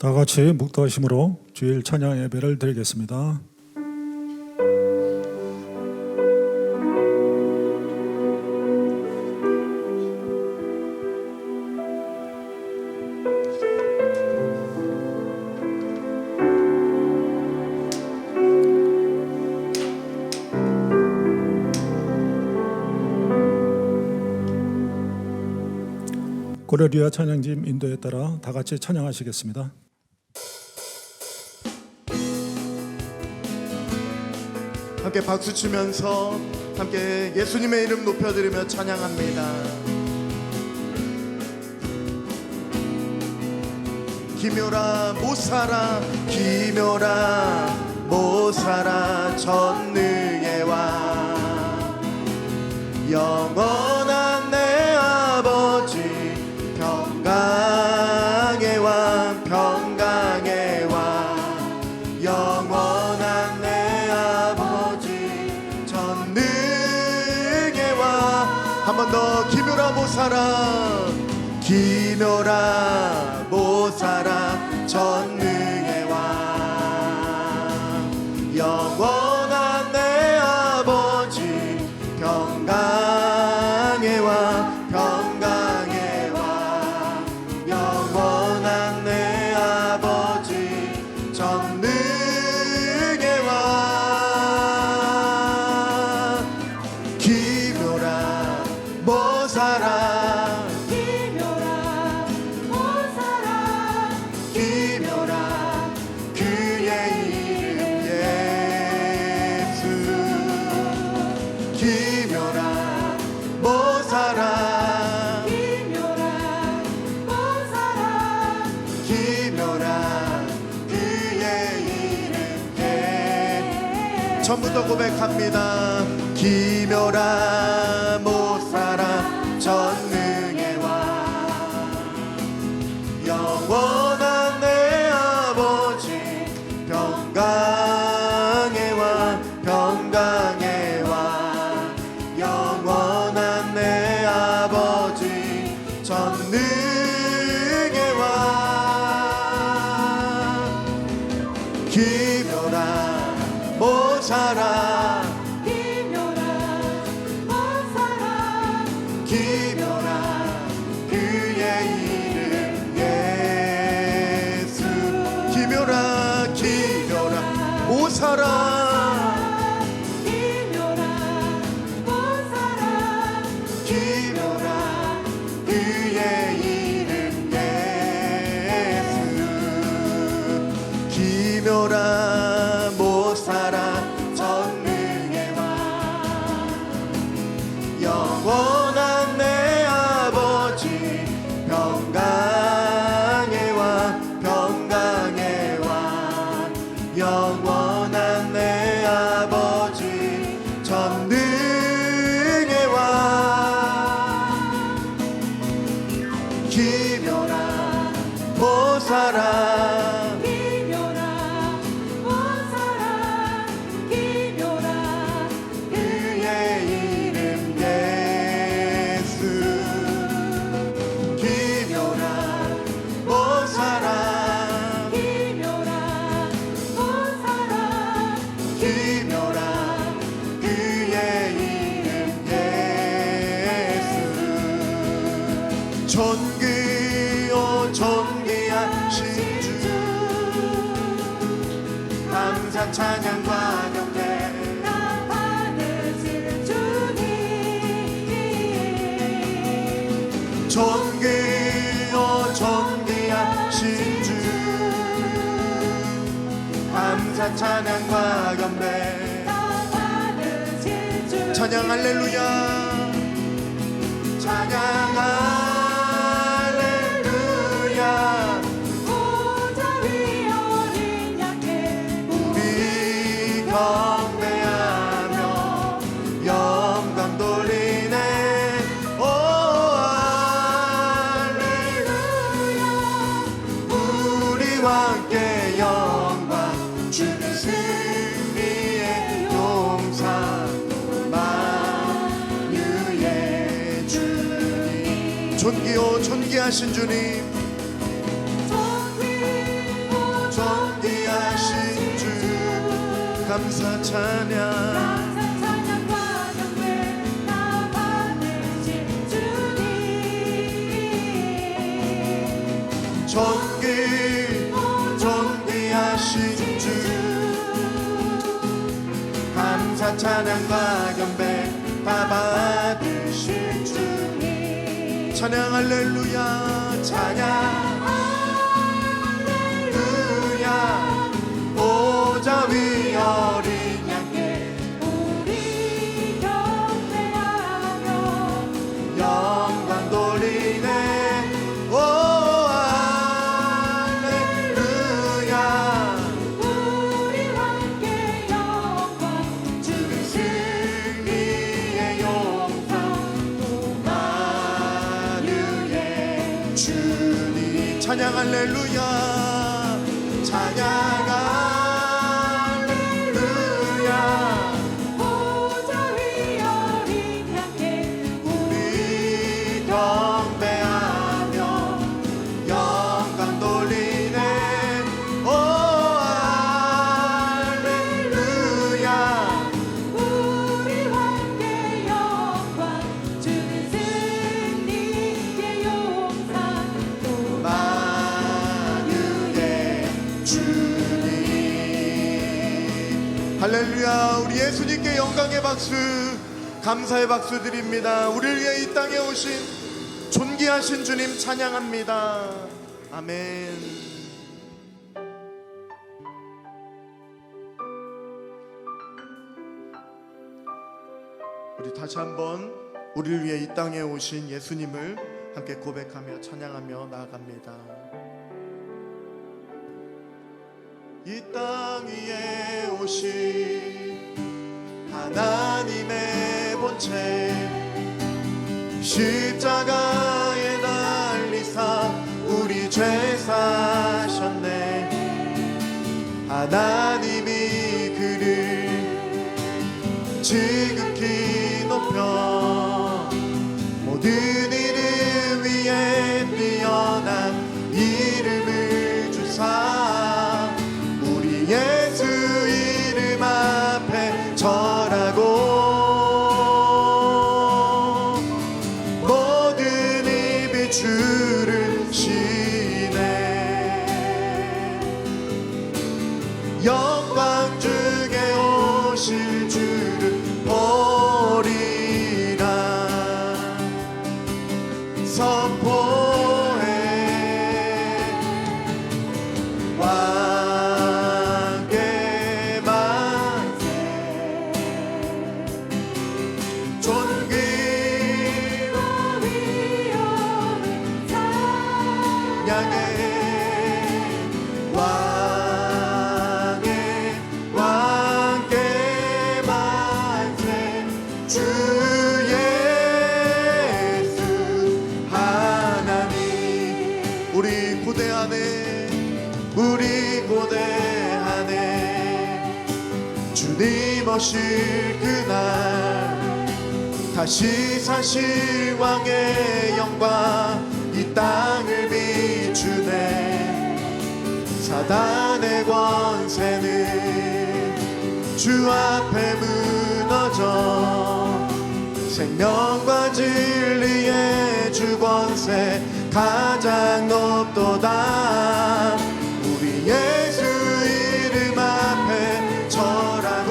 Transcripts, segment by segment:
다 같이 묵도하심으로 주일 찬양 예배를 드리겠습니다. 고려리아 찬양팀 인도에 따라 다 같이 찬양하시겠습니다. 함께 박수 치면서 함께 예수님의 이름 높여드리며 찬양합니다. 기묘라 못살아 기묘라 못살아 전능의 왕 영원한 내 아버지 평강의 왕 평강의 왕 영원한 내 아버지 전능의 왕 한 번 더 기묘라 못살아 기묘라 못살아 전능의 왕 영원한 내 아버지 평강의 왕 평강의 왕 영원한 내 아버지 전능의 왕 기묘라 못살아 처음부터 고백합니다. 기묘라 못살아 전능의 왕 영원한 내 아버지 평강의 왕 평강의 왕 영원한 내 아버지 전능의 왕 기묘라 못살아 기묘라 못살아 기묘라 그의 이름 예수 기묘라 기묘라 못살아 기묘라 못살아 기묘라 그의 이름 예수 기묘라 못살아 전능의 왕 영원한 내 아버지 평강의 왕 평강의 왕 영원한 내 아버지 전능의 왕 기묘라 못살아 존귀요 존귀하신 주 항상 찬양과 경배 나 받으실 주님 존귀요 존귀하신 주 항상 찬양과 경배 나 받으실 주님 찬양 할렐루야 찬양 할렐루야 보좌 위 어린 양께 우리 경배하며 영광 돌리네 오 할렐루야 우리와 함께 영광 주는 승리의 용사 만유의 주님 존귀요 존귀하신 주님 감사 찬양 감사 찬양과 경배 다 받으신 주님 존귀하신 주 감사 찬양과 경배 다 받으신 주 찬양 할렐루야 찬양 할렐루야 보좌 위 어린 양께 우리 경배하며 영광 돌리네 오 할렐루야 우리 함께 영광 주신 승리의 용사 만유의 주님 찬양 할렐루야 찬양 할렐루야 보좌 위 어린 양께 우리 경배하며 영광 돌리네 오 할렐루야 우리 함께 영광 주는 승리의 용사 만유의 주님 할렐루야 우리 예수님께 영광의 박수 감사의 박수 드립니다 우리를 위해 이 땅에 오신 존귀하신 주님 찬양합니다 아멘 우리 다시 한번 우리를 위해 이 땅에 오신 예수님을 함께 고백하며 찬양하며 나아갑니다 이 땅 위에 오신 하나님의 본체 십자가에 달리사 우리 죄 사셨네 하나님이 그를 지극히 높여 모든 이름 위에 뛰어난 이름을 주사 우리 예수 이름 앞에 절하고 모든 입이 주를 시네 영광 중에 오실 주를 보리라 선포해 왕께 만세 존귀와 위엄을 찬양해 왕께 만세 주 예수 하나님 우리 고대하네 주님 오실 그날 다시 사실 왕의 영광 이 땅을 비추네 사단의 권세는 주 앞에 무너져 생명과 진리의 주 권세 가장 높도다 우리 예수 이름 앞에 절하고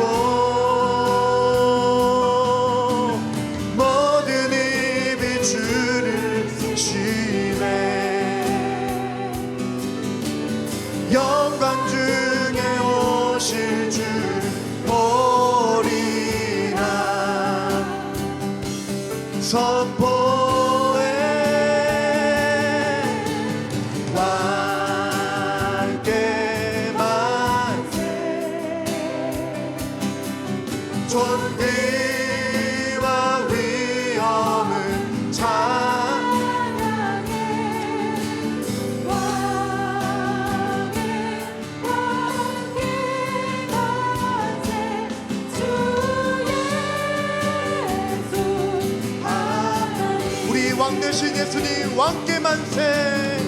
모든 입이 주를 시네 영광 중에 오실 주를 보리라 선포해 왕께 만세 존귀와 위엄을 찬양해 우리 왕 되신 예수님 왕께 만세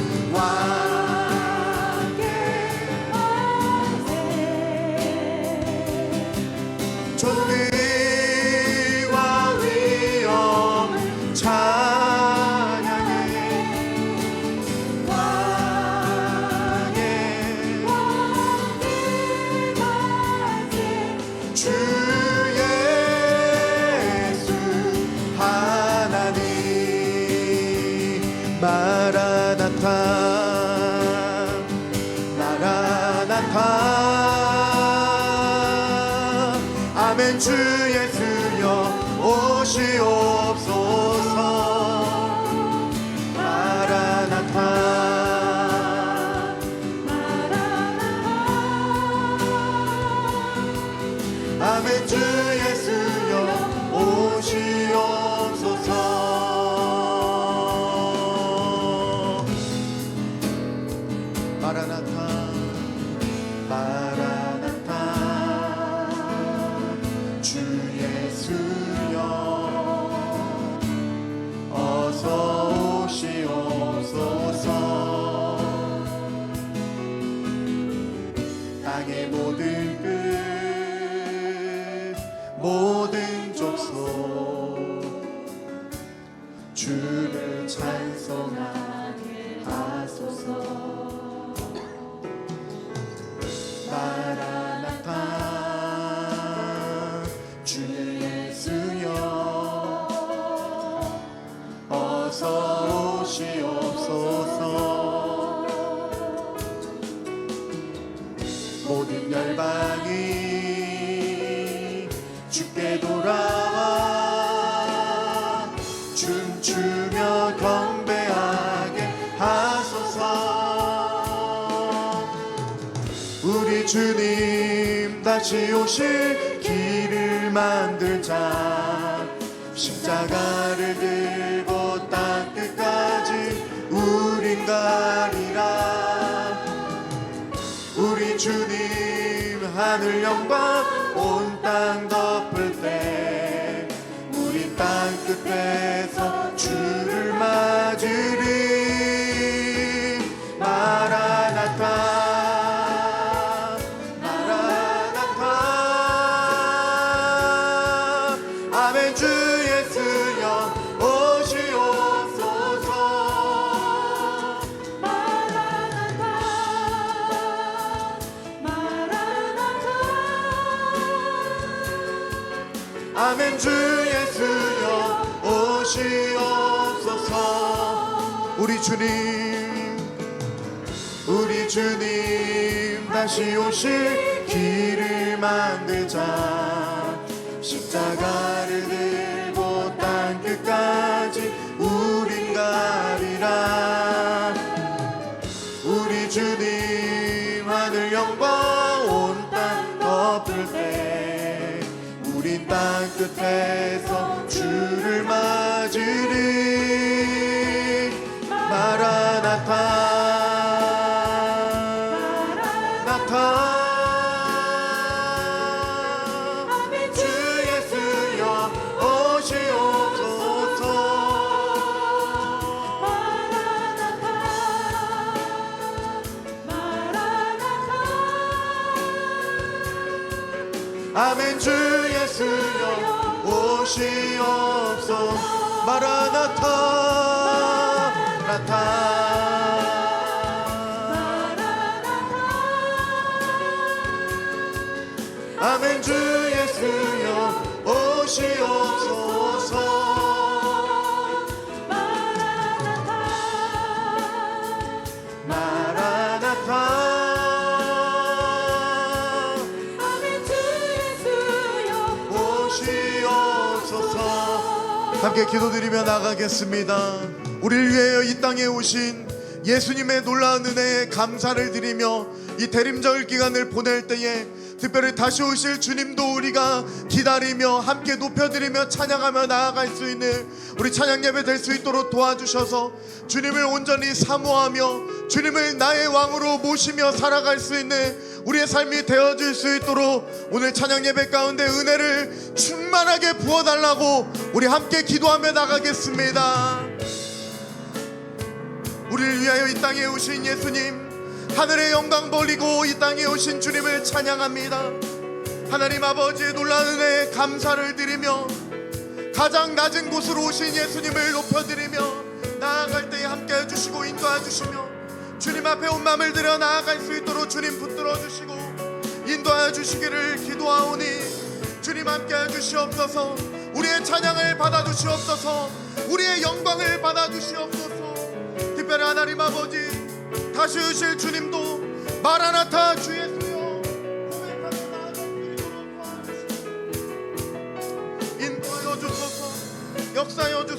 아멘. 주 예수여 오시옵소서. 마라나타. 아멘. 주 예수여 오시옵소서. 마라나타. 마라나타. 주 예수여 어서 오시옵소서. 땅의 모든 끝 모든 족속 주를 찬송하게 하소서. 마라나타. 주 예수여 어서 오시옵소서. 모든 열방이 주께 돌아와 춤추며 경배하게 하소서. 우리 주님 다시 오실 길을 만들자. 십자가를 들고 땅 끝까지 우린 가리라. 우리 주님 하늘 영광 온 땅 덮을 때 우리 땅 끝에서 주를 맞으리. 마라나타. 마라나타. 아멘. 주 예수여 오시옵소서. 마라나타. 아멘. 주 예수여 오시옵소서. 우리 주님 다시 오실 길을 만들자. 십자가를 들고 땅 끝까지 우린 가리라. 우리 주님 하늘 영광 온 땅 덮을 때 우린 땅 끝에서 주를 맞으리. 마라나타. 아멘. 주 예수여 오시옵소서. 마라나타. 아멘. 주 예수여 오시옵소서. 마라나타. 나타. 아멘. 주 예수여 오시옵소서. 마라나타. 아멘. 주 예수여 오시옵소서. 함께 기도드리며 나가겠습니다. 우리를 위하여 이 땅에 오신 예수님의 놀라운 은혜에 감사를 드리며 이 대림절 기간을 보낼 때에 특별히 다시 오실 주님도 우리가 기다리며 함께 높여드리며 찬양하며 나아갈 수 있는 우리 찬양 예배 될 수 있도록 도와주셔서 주님을 온전히 사모하며 주님을 나의 왕으로 모시며 살아갈 수 있는 우리의 삶이 되어질 수 있도록 오늘 찬양 예배 가운데 은혜를 충만하게 부어달라고 우리 함께 기도하며 나가겠습니다. 우리를 위하여 이 땅에 오신 예수님, 하늘의 영광 버리고 이 땅에 오신 주님을 찬양합니다. 하나님 아버지의 놀라운 은혜에 감사를 드리며 가장 낮은 곳으로 오신 예수님을 높여드리며 나아갈 때에 함께 해주시고 인도해 주시며 주님 앞에 온 마음을 들여 나아갈 수 있도록 주님 붙들어 주시고 인도하여 주시기를 기도하오니 주님 함께 해주시옵소서. 우리의 찬양을 받아주시옵소서. 우리의 영광을 받아주시옵소서. 특별히 하나님 아버지 다시 오실 주님도 마라나타 주 예수여 고백하며 나아갈 수 있도록 도와주시옵소서.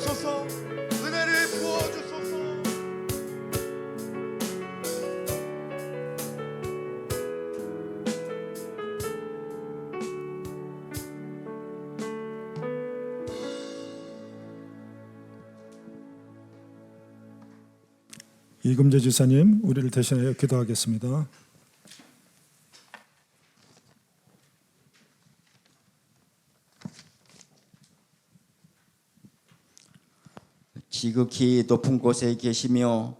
주옵소서. 은혜를 부어 주소서. 이금재 지사님, 우리를 대신하여 기도하겠습니다. 지극히 높은 곳에 계시며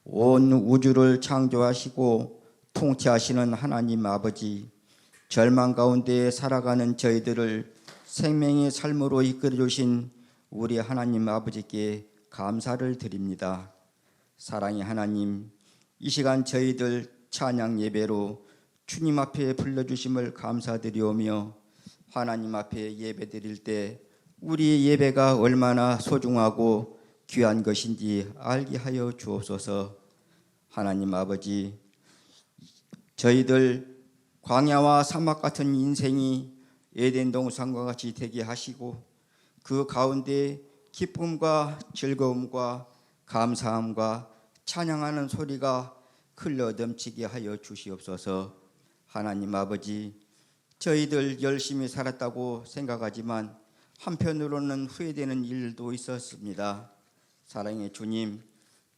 온 우주를 창조하시고 통치하시는 하나님 아버지, 절망 가운데 살아가는 저희들을 생명의 삶으로 이끌어 주신 우리 하나님 아버지께 감사를 드립니다. 사랑의 하나님, 이 시간 저희들 찬양 예배로 주님 앞에 불러주심을 감사드리오며 하나님 앞에 예배드릴 때 우리의 예배가 얼마나 소중하고 귀한 것인지 알게 하여 주옵소서. 하나님 아버지, 저희들 광야와 사막 같은 인생이 에덴 동산과 같이 되게 하시고 그 가운데 기쁨과 즐거움과 감사함과 찬양하는 소리가 흘러 넘치게 하여 주시옵소서. 하나님 아버지, 저희들 열심히 살았다고 생각하지만 한편으로는 후회되는 일도 있었습니다. 사랑의 주님,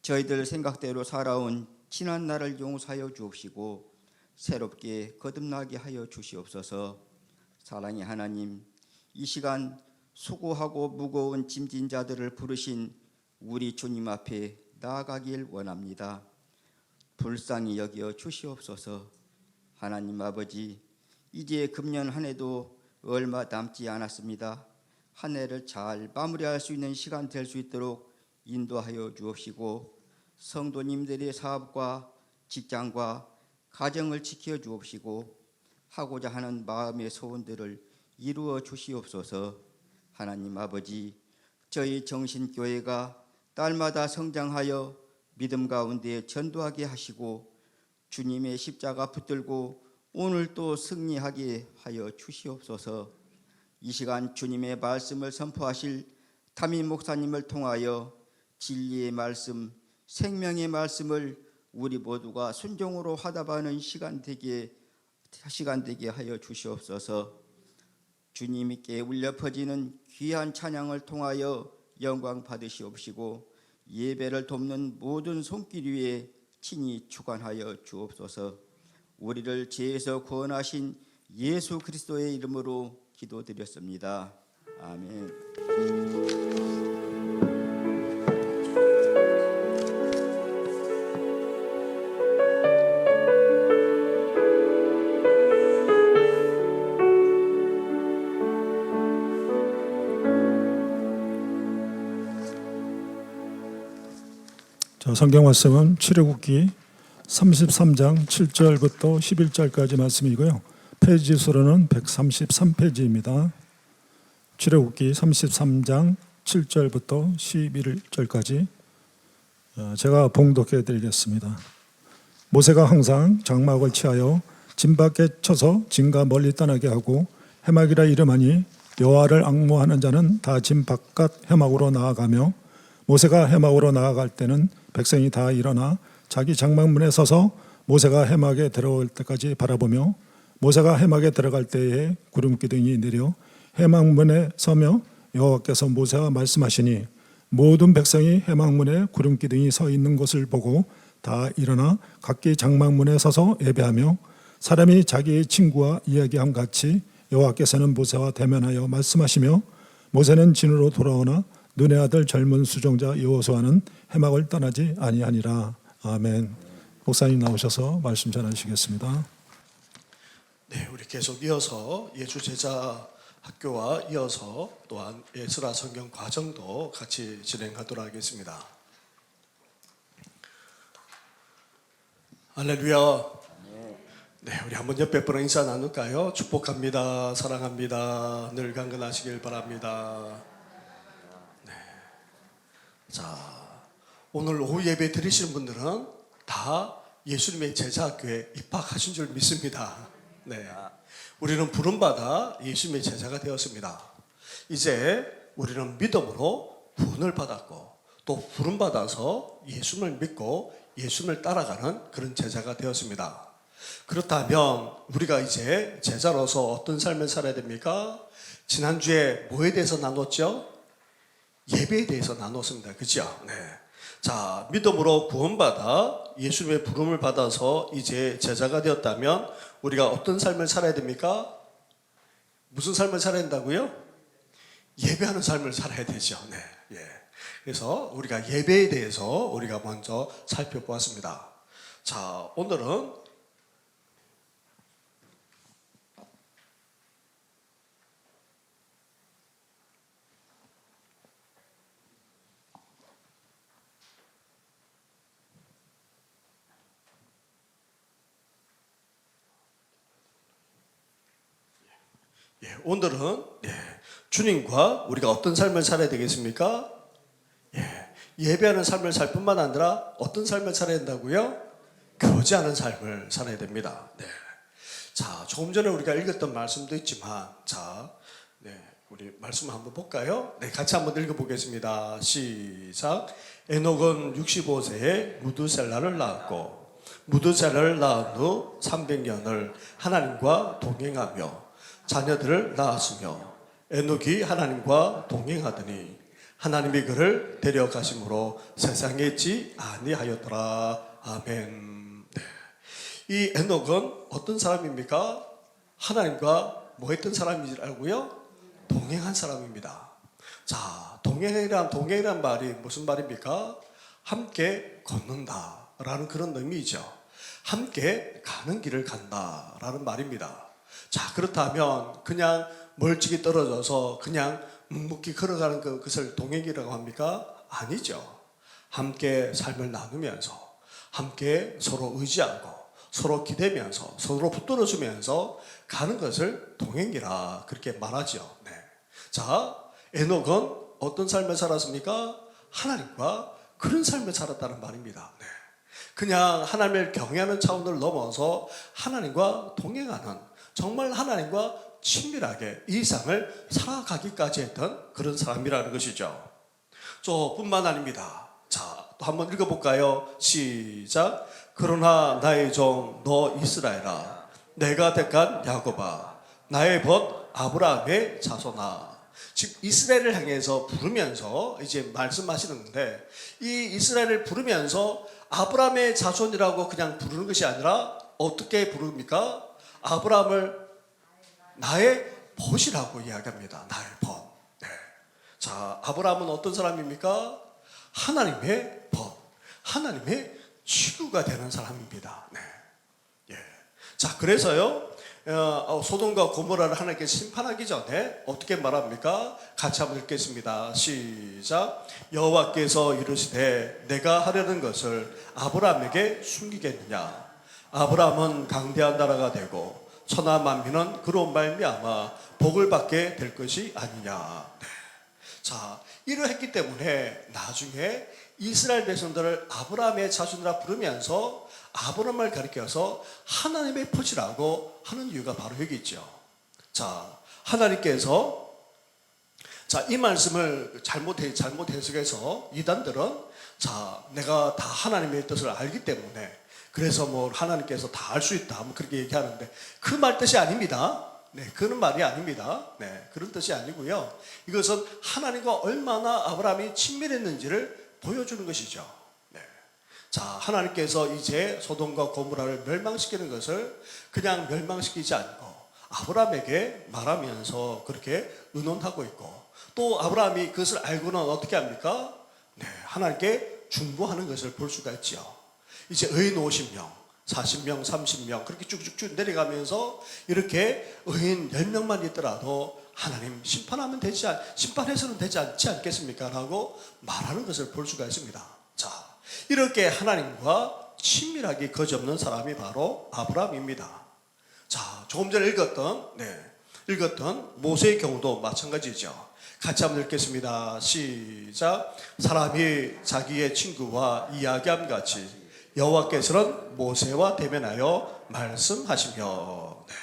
저희들 생각대로 살아온 지난 날을 용서하여 주옵시고 새롭게 거듭나게 하여 주시옵소서. 사랑의 하나님, 이 시간 수고하고 무거운 짐진 자들을 부르신 우리 주님 앞에 나아가길 원합니다. 불쌍히 여겨 주시옵소서. 하나님 아버지, 이제 금년 한 해도 얼마 남지 않았습니다. 한 해를 잘 마무리할 수 있는 시간 될 수 있도록 인도하여 주옵시고 성도님들의 사업과 직장과 가정을 지켜 주옵시고 하고자 하는 마음의 소원들을 이루어 주시옵소서. 하나님 아버지, 저희 정신교회가 날마다 성장하여 믿음 가운데 전도하게 하시고 주님의 십자가 붙들고 오늘 또 승리하게 하여 주시옵소서. 이 시간 주님의 말씀을 선포하실 담임 목사님을 통하여 진리의 말씀, 생명의 말씀을 우리 모두가 순종으로 화답하는 시간 되게 하여 주시옵소서. 주님께 울려 퍼지는 귀한 찬양을 통하여 영광 받으시옵시고 예배를 돕는 모든 손길 위에 친히 주관하여 주옵소서. 우리를 죄에서 구원하신 예수 그리스도의 이름으로 기도드렸습니다. 아멘. 성경 말씀은 출애굽기 33장 7절부터 11절까지 말씀이고요. 페이지 수로는 133페이지입니다. 출애굽기 33장 7절부터 11절까지 제가 봉독해 드리겠습니다. 모세가 항상 장막을 취하여 진 밖에 쳐서 진과 멀리 떠나게 하고 해막이라 이름하니 여호와를 앙모하는 자는 다 진 바깥 해막으로 나아가며 모세가 해막으로 나아갈 때는 백성이 다 일어나 자기 장막문에 서서 모세가 해막에 들어올 때까지 바라보며 모세가 해막에 들어갈 때에 구름 기둥이 내려 해막문에 서며 여호와께서 모세와 말씀하시니 모든 백성이 해막문에 구름 기둥이 서 있는 것을 보고 다 일어나 각기 장막문에 서서 예배하며 사람이 자기의 친구와 이야기함 같이 여호와께서는 모세와 대면하여 말씀하시며 모세는 진으로 돌아오나 눈의 아들 젊은 수종자 여호수아는 해막을 떠나지 아니하니라. 아멘. 목사님 나오셔서 말씀 전하시겠습니다. 네, 우리 계속 이어서 예주 제자 학교와 이어서 또한 에스라 성경 과정도 같이 진행하도록 하겠습니다. 할렐루야. 네, 우리 한번 옆에 분랑 인사 나눌까요? 축복합니다. 사랑합니다. 늘 강건하시길 바랍니다. 네. 자, 오늘 오후 예배 드리시는 분들은 다 예수님의 제자학교에 입학하신 줄 믿습니다. 네, 우리는 부름받아 예수님의 제자가 되었습니다. 이제 우리는 믿음으로 구원을 받았고 또 부름 받아서 예수를 믿고 예수를 따라가는 그런 제자가 되었습니다. 그렇다면 우리가 이제 제자로서 어떤 삶을 살아야 됩니까? 지난주에 뭐에 대해서 나눴죠? 예배에 대해서 나눴습니다. 그죠? 네. 자, 믿음으로 구원받아 예수님의 부름을 받아서 이제 제자가 되었다면 우리가 어떤 삶을 살아야 됩니까? 무슨 삶을 살아야 된다고요? 예배하는 삶을 살아야 되죠. 네. 예. 그래서 우리가 예배에 대해서 우리가 먼저 살펴보았습니다. 자, 오늘은 주님과 우리가 어떤 삶을 살아야 되겠습니까? 예배하는 삶을 살 뿐만 아니라 어떤 삶을 살아야 된다고요? 교제하는 삶을 살아야 됩니다. 네. 자, 조금 전에 우리가 읽었던 말씀도 있지만, 자, 우리 말씀 한번 볼까요? 네, 같이 한번 읽어보겠습니다. 시작. 에녹은 65세에 무드셀라를 낳았고, 무드셀라를 낳은 후 300년을 하나님과 동행하며 자녀들을 낳았으며, 에녹이 하나님과 동행하더니 하나님이 그를 데려가심으로 세상에 있지 아니하였더라. 아멘. 네. 이 에녹은 어떤 사람입니까? 하나님과 뭐 했던 사람이라고요? 동행한 사람입니다. 자, 동행이란 말이 무슨 말입니까? 함께 걷는다라는 그런 의미죠. 함께 가는 길을 간다라는 말입니다. 자, 그렇다면 그냥 멀찍이 떨어져서 그냥 묵묵히 걸어가는 그것을 동행이라고 합니까? 아니죠. 함께 삶을 나누면서 함께 서로 의지하고 서로 기대면서 서로 붙들어주면서 가는 것을 동행이라 그렇게 말하죠. 네. 자, 에녹은 어떤 삶을 살았습니까? 하나님과 그런 삶을 살았다는 말입니다. 네. 그냥 하나님을 경외하는 차원을 넘어서 하나님과 동행하는, 정말 하나님과 친밀하게 이 삶을 살아가기까지 했던 그런 사람이라는 것이죠. 뿐만 아닙니다. 자, 또 한번 읽어볼까요? 시작. 그러나 나의 종 너 이스라엘아, 내가 택한 야곱아, 나의 벗 아브라함의 자손아. 즉 이스라엘을 향해서 부르면서 이제 말씀하시는 건데, 이 이스라엘을 부르면서 아브라함의 자손이라고 그냥 부르는 것이 아니라 어떻게 부릅니까? 아브라함을 나의 벗이라고 이야기합니다. 나의 벗. 네. 자, 아브라함은 어떤 사람입니까? 하나님의 벗, 하나님의 친구가 되는 사람입니다. 네. 예. 자, 그래서요, 소돔과 고모라를 하나님께 심판하기 전에 어떻게 말합니까? 같이 한번 읽겠습니다. 시작. 여호와께서 이르시되 내가 하려는 것을 아브라함에게 숨기겠느냐? 아브라함은 강대한 나라가 되고 천하 만민은 그로 말미암아 복을 받게 될 것이 아니냐. 네. 자, 이러했기 때문에 나중에 이스라엘 백성들을 아브라함의 자손이라 부르면서 아브라함을 가리켜서 하나님의 벗이라고 하는 이유가 바로 여기 있죠. 자, 하나님께서 이 말씀을 잘못 해석해서 이단들은 자, 내가 다 하나님의 뜻을 알기 때문에 그래서 뭐 하나님께서 다 알 수 있다 뭐 그렇게 얘기하는데 그 말 뜻이 아닙니다. 네, 그런 말이 아닙니다. 네, 그런 뜻이 아니고요. 이것은 하나님과 얼마나 아브라함이 친밀했는지를 보여주는 것이죠. 네. 자, 하나님께서 이제 소돔과 고모라를 멸망시키는 것을 그냥 멸망시키지 않고 아브라함에게 말하면서 그렇게 의논하고 있고, 또 아브라함이 그것을 알고는 어떻게 합니까? 네, 하나님께 중보하는 것을 볼 수가 있죠. 이제 의인 50명, 40명, 30명 그렇게 쭉쭉쭉 내려가면서 이렇게 의인 10명만 있더라도 하나님 심판해서는 되지 않지 않겠습니까? 라고 말하는 것을 볼 수가 있습니다. 자, 이렇게 하나님과 친밀하게 거짓없는 사람이 바로 아브라함입니다. 자, 조금 전에 읽었던 모세의 경우도 마찬가지죠. 같이 한번 읽겠습니다. 시작. 사람이 자기의 친구와 이야기함 같이 여호와께서는 모세와 대면하여 말씀하시며. 네.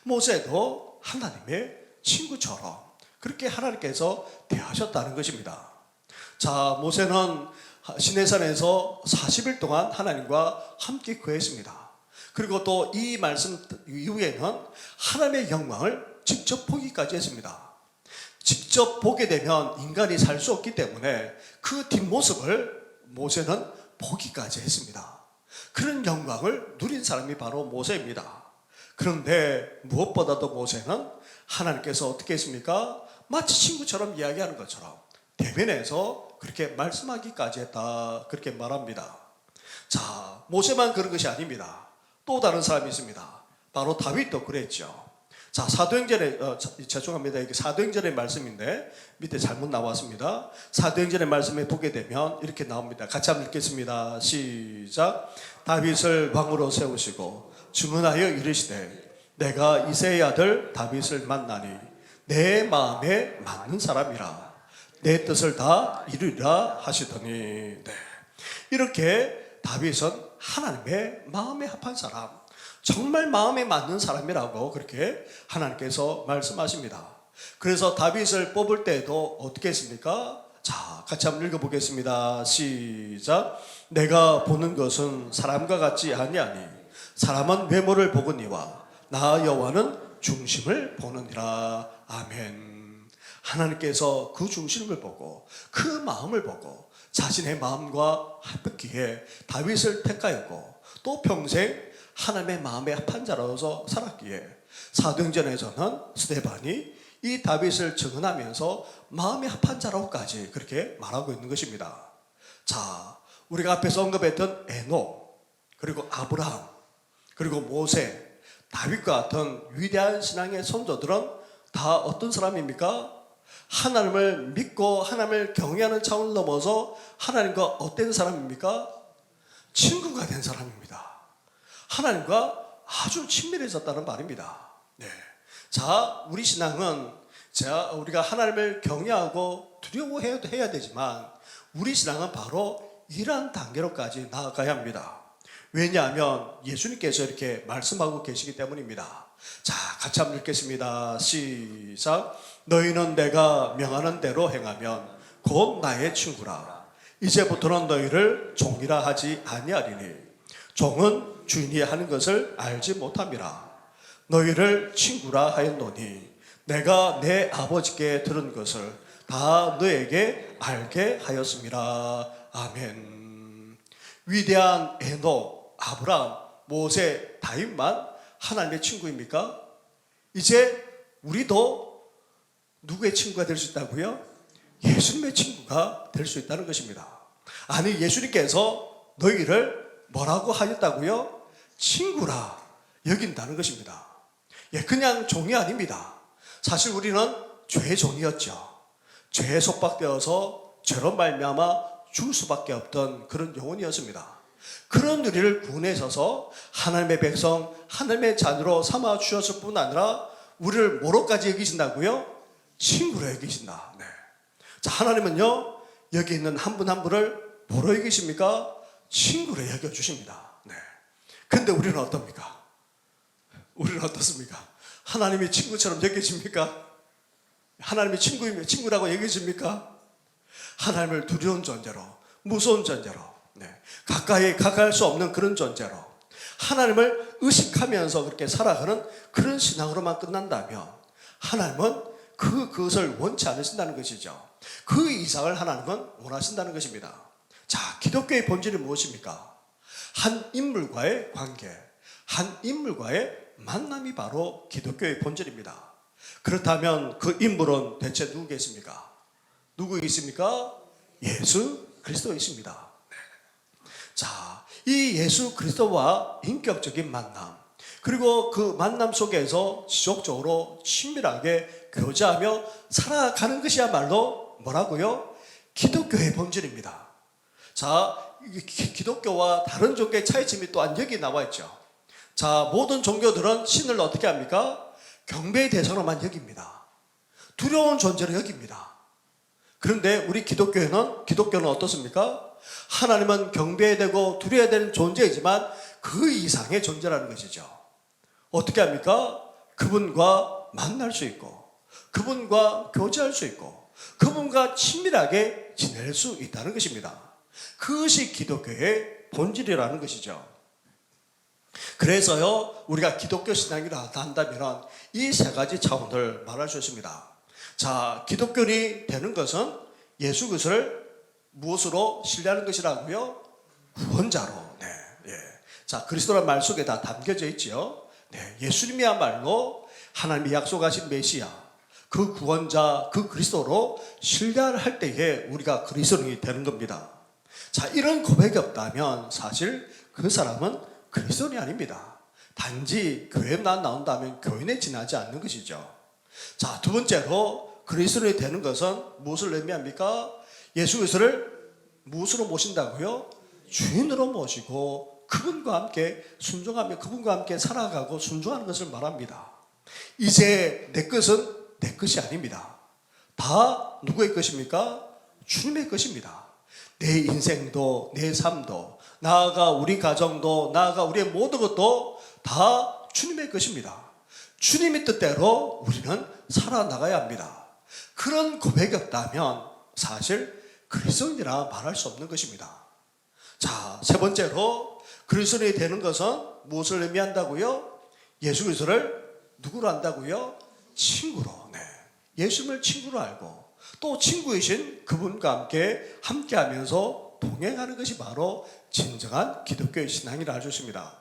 모세도 하나님의 친구처럼 그렇게 하나님께서 대하셨다는 것입니다. 자, 모세는 시내산에서 40일 동안 하나님과 함께 거했습니다. 그리고 또 이 말씀 이후에는 하나님의 영광을 직접 보기까지 했습니다. 직접 보게 되면 인간이 살 수 없기 때문에 그 뒷모습을 모세는 보기까지 했습니다. 그런 영광을 누린 사람이 바로 모세입니다. 그런데 무엇보다도 모세는 하나님께서 어떻게 했습니까? 마치 친구처럼 이야기하는 것처럼 대면해서 그렇게 말씀하기까지 했다, 그렇게 말합니다. 자, 모세만 그런 것이 아닙니다. 또 다른 사람이 있습니다. 바로 다윗도 그랬죠. 자, 사도행전에 죄송합니다. 이게 사도행전의 말씀인데 밑에 잘못 나왔습니다. 사도행전의 말씀에 보게 되면 이렇게 나옵니다. 같이 한번 읽겠습니다. 시작. 다윗을 왕으로 세우시고 주문하여 이르시되 내가 이새의 아들 다윗을 만나니 내 마음에 맞는 사람이라 내 뜻을 다 이루리라 하시더니, 네. 이렇게 다윗은 하나님의 마음에 합한 사람, 정말 마음에 맞는 사람이라고 그렇게 하나님께서 말씀하십니다. 그래서 다윗을 뽑을 때도 어떻게 했습니까? 자, 같이 한번 읽어보겠습니다. 시작. 내가 보는 것은 사람과 같지 아니하니 사람은 외모를 보거니와 나 여호와는 중심을 보느니라. 아멘. 하나님께서 그 중심을 보고 그 마음을 보고 자신의 마음과 합했기에 다윗을 택하였고 또 평생 하나님의 마음에 합한 자로서 살았기에 사도행전에서는 스데반이 이 다윗을 증언하면서 마음에 합한 자라고까지 그렇게 말하고 있는 것입니다. 자, 우리가 앞에서 언급했던 에녹, 그리고 아브라함, 그리고 모세, 다윗과 같은 위대한 신앙의 선조들은 다 어떤 사람입니까? 하나님을 믿고 하나님을 경외하는 차원을 넘어서 하나님과 어떤 사람입니까? 친구가 된 사람입니다. 하나님과 아주 친밀해졌다는 말입니다. 네. 자, 우리 신앙은 우리가 하나님을 경외하고 두려워해야 되지만 우리 신앙은 바로 이러한 단계로까지 나아가야 합니다. 왜냐하면 예수님께서 이렇게 말씀하고 계시기 때문입니다. 자, 같이 한번 읽겠습니다. 시작. 너희는 내가 명하는 대로 행하면 곧 나의 친구라. 이제부터는 너희를 종이라 하지 아니하리니 종은 주인이 하는 것을 알지 못함이라. 너희를 친구라 하였노니 내가 내 아버지께 들은 것을 다 너에게 알게 하였음이라. 아멘. 위대한 에녹, 아브라함, 모세, 다윗만 하나님의 친구입니까? 이제 우리도 누구의 친구가 될 수 있다고요? 예수님의 친구가 될 수 있다는 것입니다. 아니, 예수님께서 너희를 뭐라고 하였다고요? 친구라 여긴다는 것입니다. 예, 그냥 종이 아닙니다. 사실 우리는 죄의 종이었죠. 죄에 속박되어서 죄로 말미암아 죽을 수밖에 없던 그런 영혼이었습니다. 그런 우리를 구원하셔서 하나님의 백성, 하나님의 자녀로 삼아 주셨을 뿐 아니라 우리를 뭐로까지 여기신다고요? 친구로 여기신다. 네. 자, 하나님은요 여기 있는 한 분 한 분을 뭐로 여기십니까? 친구로 여겨주십니다. 네. 근데 우리는 어떻습니까? 우리는 어떻습니까? 하나님이 친구처럼 여겨집니까? 하나님이 친구라고 여겨집니까? 하나님을 두려운 존재로, 무서운 존재로, 네. 가까이 가까이 할 수 없는 그런 존재로 하나님을 의식하면서 그렇게 살아가는 그런 신앙으로만 끝난다면 하나님은 그것을 원치 않으신다는 것이죠. 그 이상을 하나님은 원하신다는 것입니다. 자, 기독교의 본질이 무엇입니까? 한 인물과의 관계, 한 인물과의 만남이 바로 기독교의 본질입니다. 그렇다면 그 인물은 대체 누구겠습니까? 누구이십니까? 예수 그리스도이십니다. 네. 자, 이 예수 그리스도와 인격적인 만남, 그리고 그 만남 속에서 지속적으로 친밀하게 교제하며 살아가는 것이야말로 뭐라고요? 기독교의 본질입니다. 자, 기독교와 다른 종교의 차이점이 또한 여기 나와 있죠. 자, 모든 종교들은 신을 어떻게 합니까? 경배의 대상으로만 여깁니다. 두려운 존재로 여깁니다. 그런데 우리 기독교는 어떻습니까? 하나님은 경배해야 되고 두려워야 되는 존재이지만 그 이상의 존재라는 것이죠. 어떻게 합니까? 그분과 만날 수 있고 그분과 교제할 수 있고 그분과 친밀하게 지낼 수 있다는 것입니다. 그것이 기독교의 본질이라는 것이죠. 그래서요, 우리가 기독교 신앙이라 한다면 이 세 가지 차원을 말할 수 있습니다. 자, 기독교인이 되는 것은 예수 그리스도를 무엇으로 신뢰하는 것이라고요? 구원자로. 네, 예. 자, 그리스도란 말 속에 다 담겨져 있죠. 네, 예수님이야말로 하나님이 약속하신 메시아, 그 구원자, 그 그리스도로 신뢰할 때에 우리가 그리스도인이 되는 겁니다. 자, 이런 고백이 없다면 사실 그 사람은 그리스도인이 아닙니다. 단지 교회만 나온다면 교인에 지나지 않는 것이죠. 자, 두 번째로 그리스도인이 되는 것은 무엇을 의미합니까? 예수 그리스도를 무엇으로 모신다고요? 주인으로 모시고 그분과 함께 순종하며 그분과 함께 살아가고 순종하는 것을 말합니다. 이제 내 것은 내 것이 아닙니다. 다 누구의 것입니까? 주님의 것입니다. 내 인생도 내 삶도 나아가 우리 가정도 나아가 우리의 모든 것도 다 주님의 것입니다. 주님의 뜻대로 우리는 살아나가야 합니다. 그런 고백이 없다면 사실 그리스도인이라 말할 수 없는 것입니다. 자, 세 번째로 그리스도인이 되는 것은 무엇을 의미한다고요? 예수 그리스도를 누구로 한다고요? 친구로. 네. 예수님을 친구로 알고 또 친구이신 그분과 함께하면서 동행하는 것이 바로 진정한 기독교의 신앙이라 할 수 있습니다.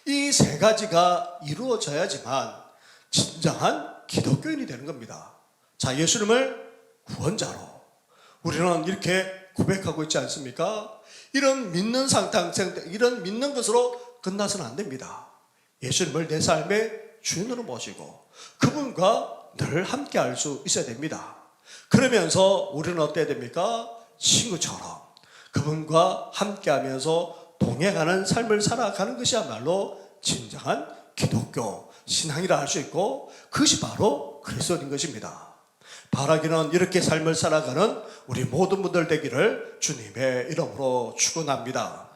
이 세 가지가 이루어져야지만 진정한 기독교인이 되는 겁니다. 자, 예수님을 구원자로 우리는 이렇게 고백하고 있지 않습니까? 이런 믿는 이런 믿는 것으로 끝나서는 안 됩니다. 예수님을 내 삶의 주인으로 모시고 그분과 늘 함께 할 수 있어야 됩니다. 그러면서 우리는 어때야 됩니까? 친구처럼 그분과 함께 하면서 동행하는 삶을 살아가는 것이야말로 진정한 기독교 신앙이라 할 수 있고 그것이 바로 그리스도인 것입니다. 바라기는 이렇게 삶을 살아가는 우리 모든 분들 되기를 주님의 이름으로 축원합니다.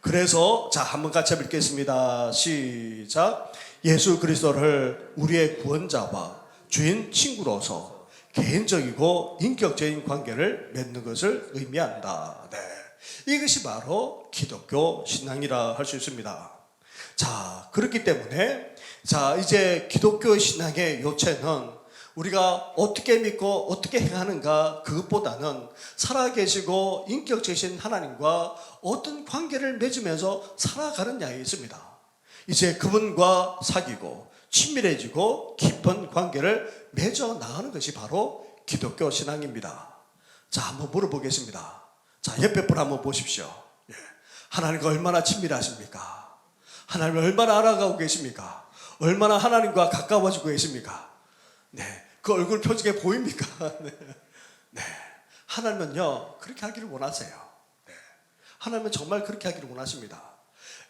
그래서 자, 한번 같이 읽겠습니다. 시작. 예수 그리스도를 우리의 구원자와 주인 친구로서 개인적이고 인격적인 관계를 맺는 것을 의미한다. 네. 이것이 바로 기독교 신앙이라 할 수 있습니다. 자, 그렇기 때문에 자, 이제 기독교 신앙의 요체는 우리가 어떻게 믿고 어떻게 행하는가 그것보다는 살아계시고 인격적이신 하나님과 어떤 관계를 맺으면서 살아가느냐에 있습니다. 이제 그분과 사귀고 친밀해지고 깊은 관계를 맺어 나가는 것이 바로 기독교 신앙입니다. 자, 한번 물어보겠습니다. 자, 옆에 분 한번 보십시오. 예. 하나님과 얼마나 친밀하십니까? 하나님을 얼마나 알아가고 계십니까? 얼마나 하나님과 가까워지고 계십니까? 네, 그 얼굴 표정에 보입니까? 네. 네. 하나님은요 그렇게 하기를 원하세요. 네. 하나님은 정말 그렇게 하기를 원하십니다.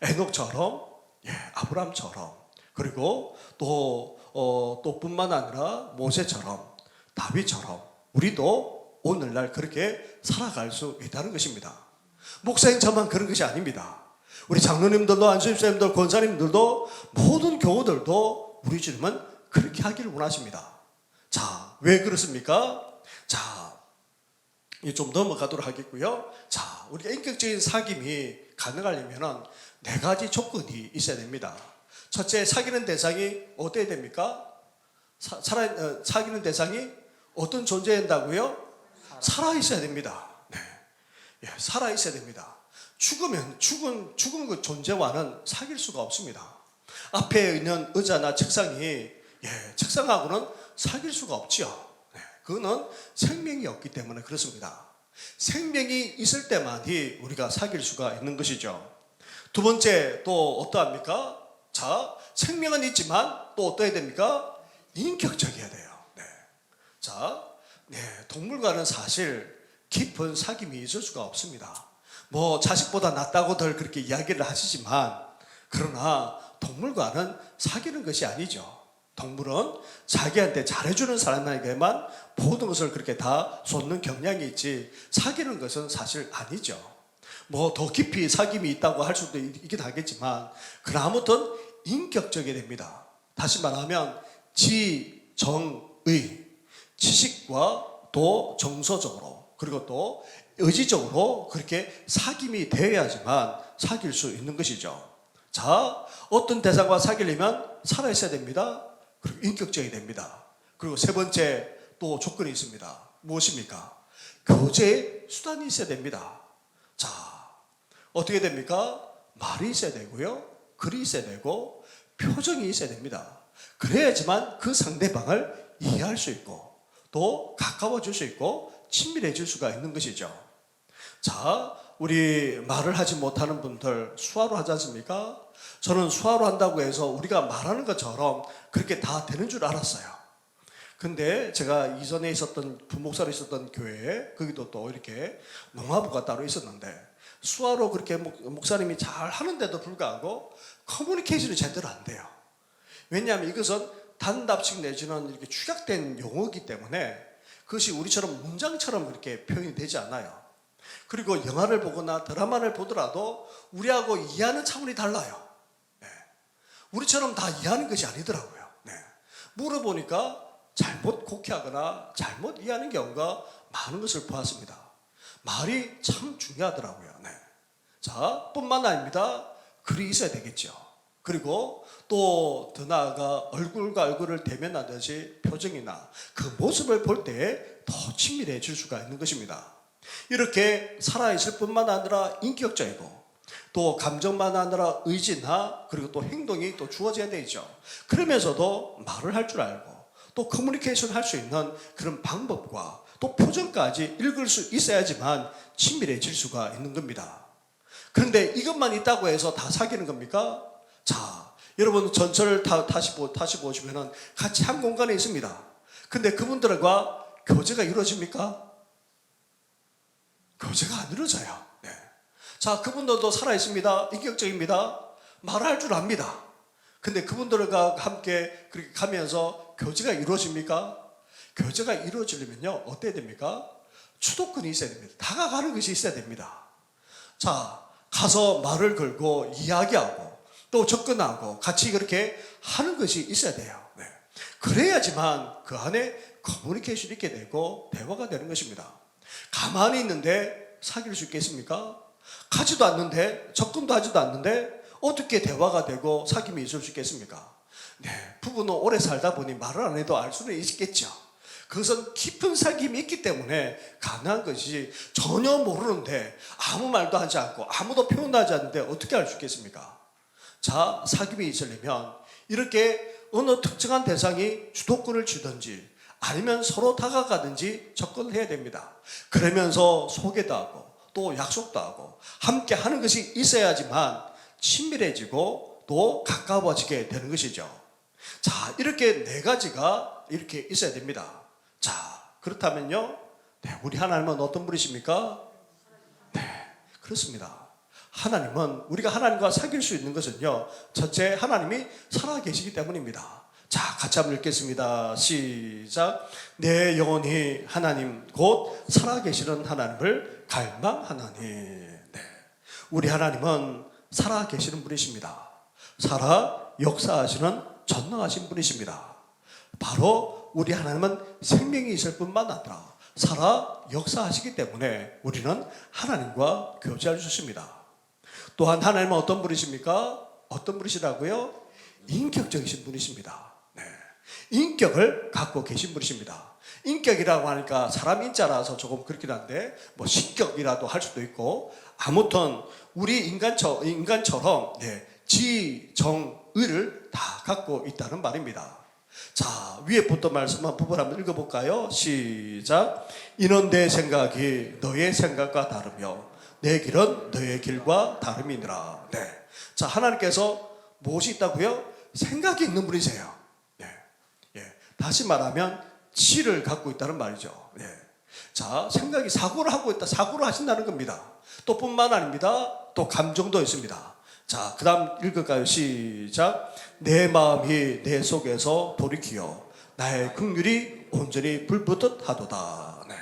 에녹처럼, 예, 아브라함처럼, 그리고 또 뿐만 아니라 모세처럼, 다윗처럼 우리도 오늘날 그렇게 살아갈 수 있다는 것입니다. 목사님 저만 그런 것이 아닙니다. 우리 장로님들도 안수집사님들 권사님들도 모든 교우들도 우리 주님은 그렇게 하기를 원하십니다. 자, 왜 그렇습니까? 자, 좀 넘어가도록 하겠고요. 자, 우리가 인격적인 사귐이 가능하려면 네 가지 조건이 있어야 됩니다. 첫째, 사귀는 대상이 어때야 됩니까? 사귀는 대상이 어떤 존재야 된다고요? 살아 있어야 됩니다. 네, 예, 살아 있어야 됩니다. 죽은 그 존재와는 사귈 수가 없습니다. 앞에 있는 의자나 책상이, 예, 책상하고는 사귈 수가 없지요. 네, 그거는 생명이 없기 때문에 그렇습니다. 생명이 있을 때만이 우리가 사귈 수가 있는 것이죠. 두 번째, 또 어떠합니까? 자, 생명은 있지만 또 어떠해야 됩니까? 인격적이어야 돼요. 네. 자, 네, 동물과는 사실 깊은 사귐이 있을 수가 없습니다. 뭐 자식보다 낫다고들 그렇게 이야기를 하시지만 그러나 동물과는 사귀는 것이 아니죠. 동물은 자기한테 잘해주는 사람에게만 모든 것을 그렇게 다 쏟는 경향이 있지 사귀는 것은 사실 아니죠. 뭐 더 깊이 사귐이 있다고 할 수도 있긴 하겠지만 그러나 아무튼 인격적이 됩니다. 다시 말하면 지정의, 지식과 또 정서적으로 그리고 또 의지적으로 그렇게 사귐이 되어야지만 사귈 수 있는 것이죠. 자, 어떤 대상과 사귀려면 살아있어야 됩니다. 그리고 인격적이 됩니다. 그리고 세 번째 또 조건이 있습니다. 무엇입니까? 교제의 수단이 있어야 됩니다. 자, 어떻게 됩니까? 말이 있어야 되고요. 글이 있어야 되고 표정이 있어야 됩니다. 그래야지만 그 상대방을 이해할 수 있고 또 가까워질 수 있고 친밀해질 수가 있는 것이죠. 자, 우리 말을 하지 못하는 분들 수화로 하지 않습니까? 저는 수화로 한다고 해서 우리가 말하는 것처럼 그렇게 다 되는 줄 알았어요. 근데 제가 이전에 있었던 부목사로 있었던 교회에 거기도 또 이렇게 농화부가 따로 있었는데 수화로 그렇게 목사님이 잘 하는데도 불구하고 커뮤니케이션이 제대로 안 돼요. 왜냐하면 이것은 단답식 내지는 이렇게 축약된 용어이기 때문에 그것이 우리처럼 문장처럼 그렇게 표현이 되지 않아요. 그리고 영화를 보거나 드라마를 보더라도 우리하고 이해하는 차원이 달라요. 네. 우리처럼 다 이해하는 것이 아니더라고요. 네. 물어보니까 잘못 곡해하거나 잘못 이해하는 경우가 많은 것을 보았습니다. 말이 참 중요하더라고요. 네. 자, 뿐만 아닙니다. 글이 있어야 되겠죠. 그리고 또 더 나아가 얼굴과 얼굴을 대면하듯이 표정이나 그 모습을 볼 때에 더 친밀해질 수가 있는 것입니다. 이렇게 살아있을 뿐만 아니라 인격적이고 또 감정만 아니라 의지나 그리고 또 행동이 또 주어져야 되죠. 그러면서도 말을 할 줄 알고 또 커뮤니케이션 할 수 있는 그런 방법과 또 표정까지 읽을 수 있어야지만 친밀해질 수가 있는 겁니다. 그런데 이것만 있다고 해서 다 사귀는 겁니까? 자, 여러분 전철을 다시 보시면은 같이 한 공간에 있습니다. 근데 그분들과 교제가 이루어집니까? 교제가 안 이루어져요. 네. 자, 그분들도 살아있습니다. 인격적입니다. 말할 줄 압니다. 근데 그분들과 함께 그렇게 가면서 교제가 이루어집니까? 교제가 이루어지려면요, 어때야 됩니까? 주도권이 있어야 됩니다. 다가가는 것이 있어야 됩니다. 자, 가서 말을 걸고 이야기하고 또 접근하고 같이 그렇게 하는 것이 있어야 돼요. 네. 그래야지만 그 안에 커뮤니케이션이 있게 되고 대화가 되는 것입니다. 가만히 있는데 사귈 수 있겠습니까? 가지도 않는데 접근도 하지도 않는데 어떻게 대화가 되고 사귐이 있을 수 있겠습니까? 네, 부부는 오래 살다 보니 말을 안 해도 알 수는 있겠죠. 그것은 깊은 사귐이 있기 때문에 가능한 것이지 전혀 모르는데 아무 말도 하지 않고 아무도 표현하지 않는데 어떻게 알 수 있겠습니까? 자, 사귐이 있으려면 이렇게 어느 특정한 대상이 주도권을 쥐든지 아니면 서로 다가가든지 접근을 해야 됩니다. 그러면서 소개도 하고 또 약속도 하고 함께 하는 것이 있어야지만 친밀해지고 또 가까워지게 되는 것이죠. 자, 이렇게 네 가지가 이렇게 있어야 됩니다. 자, 그렇다면요, 네, 우리 하나님은 어떤 분이십니까? 네, 그렇습니다. 하나님은 우리가 하나님과 사귈 수 있는 것은요, 첫째 하나님이 살아계시기 때문입니다. 자, 같이 한번 읽겠습니다. 시작. 내 영혼이 하나님 곧 살아계시는 하나님을 갈망하나니. 네, 우리 하나님은 살아계시는 분이십니다. 살아 역사하시는 전능하신 분이십니다. 바로 우리 하나님은 생명이 있을 뿐만 아니라 살아 역사하시기 때문에 우리는 하나님과 교제할 수 있습니다. 또한 하나님은 어떤 분이십니까? 어떤 분이시라고요? 인격적이신 분이십니다. 네. 인격을 갖고 계신 분이십니다. 인격이라고 하니까 사람 인자라서 조금 그렇긴 한데 뭐 신격이라도 할 수도 있고 아무튼 우리 인간처럼 네, 지정의를 다 갖고 있다는 말입니다. 자, 위에부터 말씀 한 부분 한번 읽어볼까요? 시작. 이는 내 생각이 너의 생각과 다르며 내 길은 너의 길과 다름이니라. 네. 자, 하나님께서 무엇이 있다고요? 생각이 있는 분이세요. 네. 예. 다시 말하면 지를 갖고 있다는 말이죠. 네. 자, 생각이 사고를 하고 있다. 사고를 하신다는 겁니다. 또 뿐만 아닙니다. 또 감정도 있습니다. 자, 그 다음 읽을까요? 시작. 내 마음이 내 속에서 돌이키어 나의 긍휼이 온전히 불붙듯 하도다. 네.